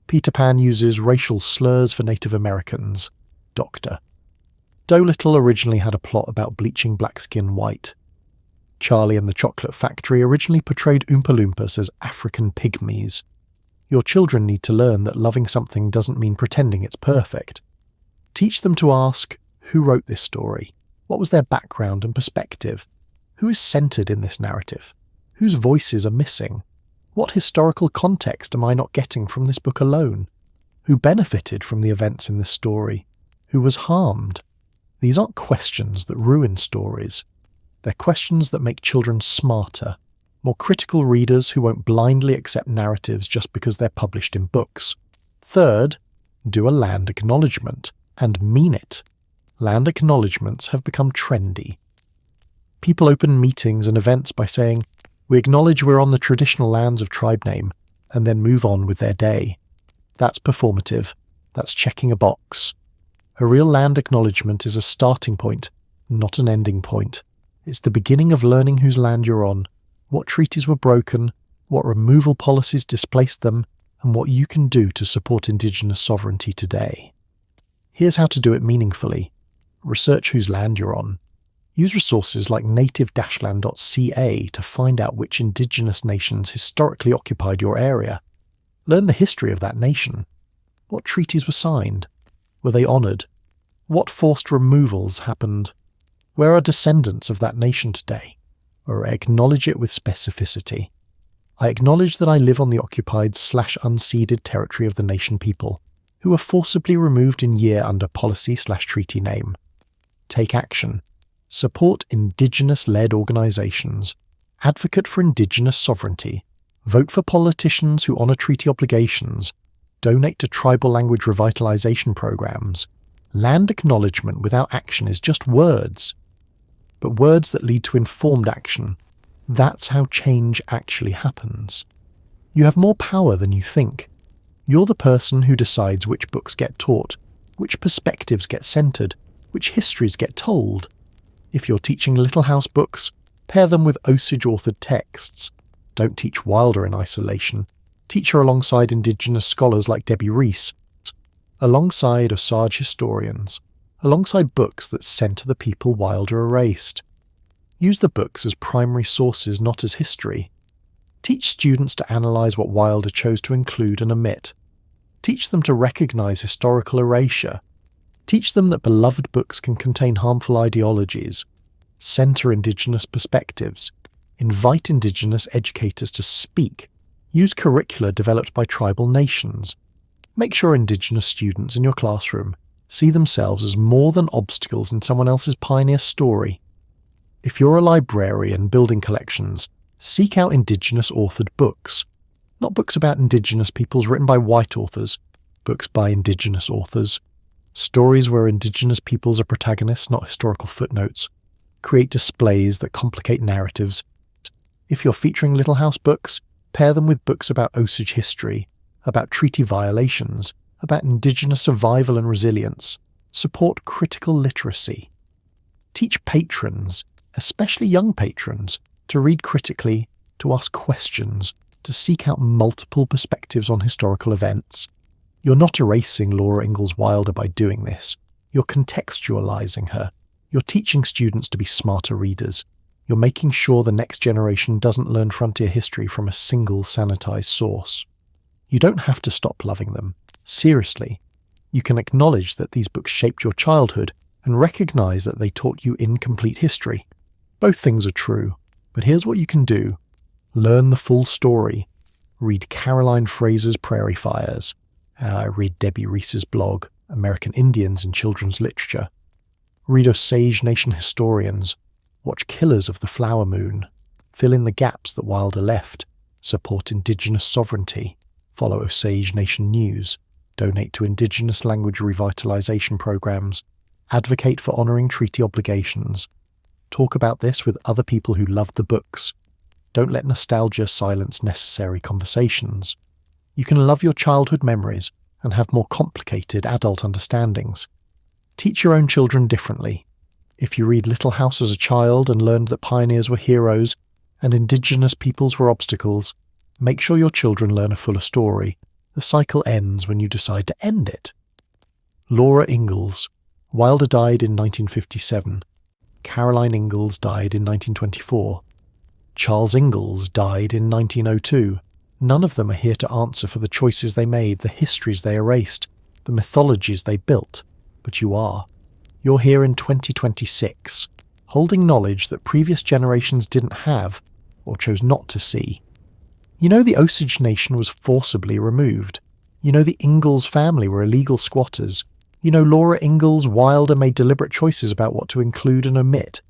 Peter Pan uses racial slurs for Native Americans. Doctor. Dolittle originally had a plot about bleaching black skin white. Charlie and the Chocolate Factory originally portrayed Oompa Loompas as African pygmies. Your children need to learn that loving something doesn't mean pretending it's perfect. Teach them to ask, who wrote this story? What was their background and perspective? Who is centred in this narrative? Whose voices are missing? What historical context am I not getting from this book alone? Who benefited from the events in this story? Who was harmed? These aren't questions that ruin stories. They're questions that make children smarter, more critical readers who won't blindly accept narratives just because they're published in books. Third, do a land acknowledgement, and mean it. Land acknowledgements have become trendy. People open meetings and events by saying, "We acknowledge we're on the traditional lands of tribe name," and then move on with their day. That's performative. That's checking a box. A real land acknowledgement is a starting point, not an ending point. It's the beginning of learning whose land you're on, what treaties were broken, what removal policies displaced them, and what you can do to support Indigenous sovereignty today. Here's how to do it meaningfully. Research whose land you're on. Use resources like native-land.ca to find out which Indigenous nations historically occupied your area. Learn the history of that nation. What treaties were signed? Were they honoured? What forced removals happened? Where are descendants of that nation today? Or acknowledge it with specificity. I acknowledge that I live on the occupied/unceded territory of the nation people, who were forcibly removed in year under policy/treaty name. Take action. Support Indigenous-led organisations. Advocate for Indigenous sovereignty. Vote for politicians who honour treaty obligations. Donate to tribal language revitalisation programmes. Land acknowledgement without action is just words. But words that lead to informed action. That's how change actually happens. You have more power than you think. You're the person who decides which books get taught, which perspectives get centred, which histories get told. If you're teaching Little House books, pair them with Osage-authored texts. Don't teach Wilder in isolation. Teach her alongside Indigenous scholars like Debbie Rees, alongside Osage historians, alongside books that centre the people Wilder erased. Use the books as primary sources, not as history. Teach students to analyse what Wilder chose to include and omit. Teach them to recognise historical erasure. Teach them that beloved books can contain harmful ideologies. Centre Indigenous perspectives. Invite Indigenous educators to speak. Use curricula developed by tribal nations. Make sure Indigenous students in your classroom see themselves as more than obstacles in someone else's pioneer story. If you're a librarian building collections, seek out Indigenous-authored books. Not books about Indigenous peoples written by white authors, books by Indigenous authors. Stories where Indigenous peoples are protagonists, not historical footnotes. Create displays that complicate narratives. If you're featuring Little House books, pair them with books about Osage history, about treaty violations, about Indigenous survival and resilience. Support critical literacy. Teach patrons, especially young patrons, to read critically, to ask questions, to seek out multiple perspectives on historical events. You're not erasing Laura Ingalls Wilder by doing this. You're contextualizing her. You're teaching students to be smarter readers. You're making sure the next generation doesn't learn frontier history from a single sanitized source. You don't have to stop loving them. Seriously. You can acknowledge that these books shaped your childhood and recognize that they taught you incomplete history. Both things are true, but here's what you can do. Learn the full story. Read Caroline Fraser's Prairie Fires. Read Debbie Reese's blog, American Indians in Children's Literature. Read Osage Nation historians. Watch Killers of the Flower Moon. Fill in the gaps that Wilder left. Support Indigenous sovereignty. Follow Osage Nation news. Donate to Indigenous language revitalization programs. Advocate for honoring treaty obligations. Talk about this with other people who love the books. Don't let nostalgia silence necessary conversations. You can love your childhood memories and have more complicated adult understandings. Teach your own children differently. If you read Little House as a child and learned that pioneers were heroes and Indigenous peoples were obstacles, make sure your children learn a fuller story. The cycle ends when you decide to end it. Laura Ingalls. Wilder died in 1957. Caroline Ingalls died in 1924. Charles Ingalls died in 1902. None of them are here to answer for the choices they made, the histories they erased, the mythologies they built. But you are. You're here in 2026, holding knowledge that previous generations didn't have or chose not to see. You know the Osage Nation was forcibly removed. You know the Ingalls family were illegal squatters. You know Laura Ingalls Wilder made deliberate choices about what to include and omit.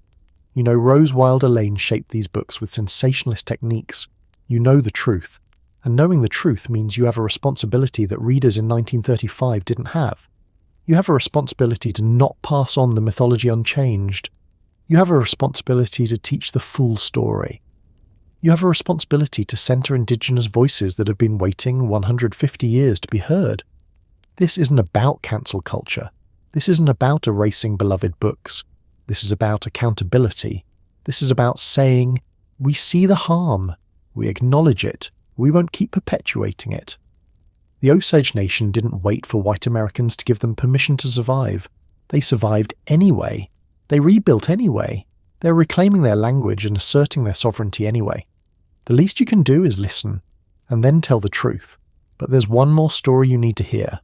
You know Rose Wilder Lane shaped these books with sensationalist techniques. You know the truth. And knowing the truth means you have a responsibility that readers in 1935 didn't have. You have a responsibility to not pass on the mythology unchanged. You have a responsibility to teach the full story. You have a responsibility to centre Indigenous voices that have been waiting 150 years to be heard. This isn't about cancel culture. This isn't about erasing beloved books. This is about accountability. This is about saying, we see the harm, we acknowledge it, we won't keep perpetuating it. The Osage Nation didn't wait for white Americans to give them permission to survive. They survived anyway. They rebuilt anyway. They're reclaiming their language and asserting their sovereignty anyway. The least you can do is listen, and then tell the truth. But there's one more story you need to hear.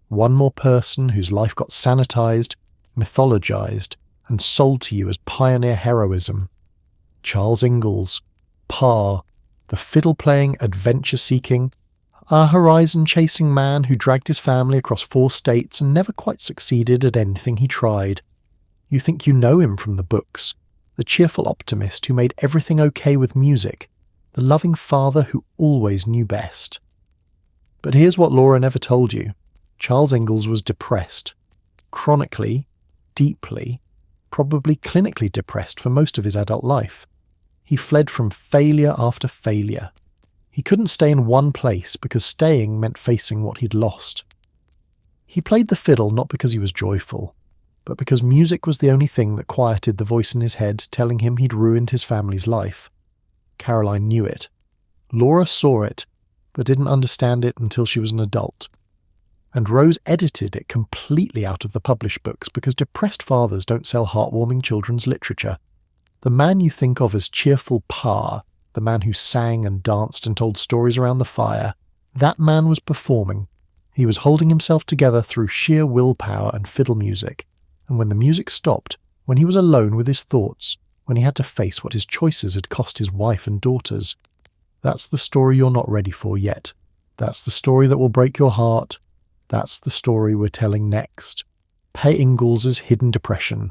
One more person whose life got sanitized, mythologized, and sold to you as pioneer heroism. Charles Ingalls, Pa, the fiddle-playing, adventure-seeking, a horizon-chasing man who dragged his family across 4 states and never quite succeeded at anything he tried. You think you know him from the books, the cheerful optimist who made everything okay with music, the loving father who always knew best. But here's what Laura never told you. Charles Ingalls was depressed. Chronically, deeply, probably clinically depressed for most of his adult life. He fled from failure after failure. He couldn't stay in one place because staying meant facing what he'd lost. He played the fiddle not because he was joyful, but because music was the only thing that quieted the voice in his head telling him he'd ruined his family's life. Caroline knew it. Laura saw it, but didn't understand it until she was an adult. And Rose edited it completely out of the published books because depressed fathers don't sell heartwarming children's literature. The man you think of as cheerful Pa, the man who sang and danced and told stories around the fire, that man was performing. He was holding himself together through sheer willpower and fiddle music. And when the music stopped, when he was alone with his thoughts, when he had to face what his choices had cost his wife and daughters, that's the story you're not ready for yet. That's the story that will break your heart. That's the story we're telling next. Pa Ingalls' hidden depression.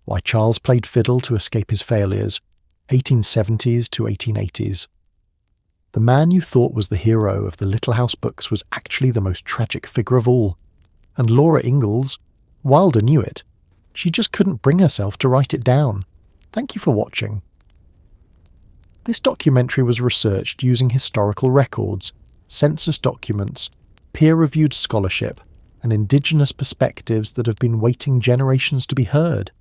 Why Charles played fiddle to escape his failures. 1870s to 1880s. The man you thought was the hero of the Little House books was actually the most tragic figure of all. And Laura Ingalls, Wilder knew it. She just couldn't bring herself to write it down. Thank you for watching. This documentary was researched using historical records, census documents, peer-reviewed scholarship, and Indigenous perspectives that have been waiting generations to be heard.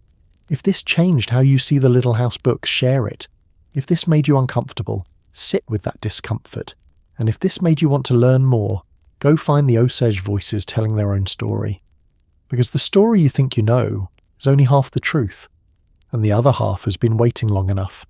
If this changed how you see the Little House books, share it. If this made you uncomfortable, sit with that discomfort. And if this made you want to learn more, go find the Osage voices telling their own story. Because the story you think you know is only half the truth, and the other half has been waiting long enough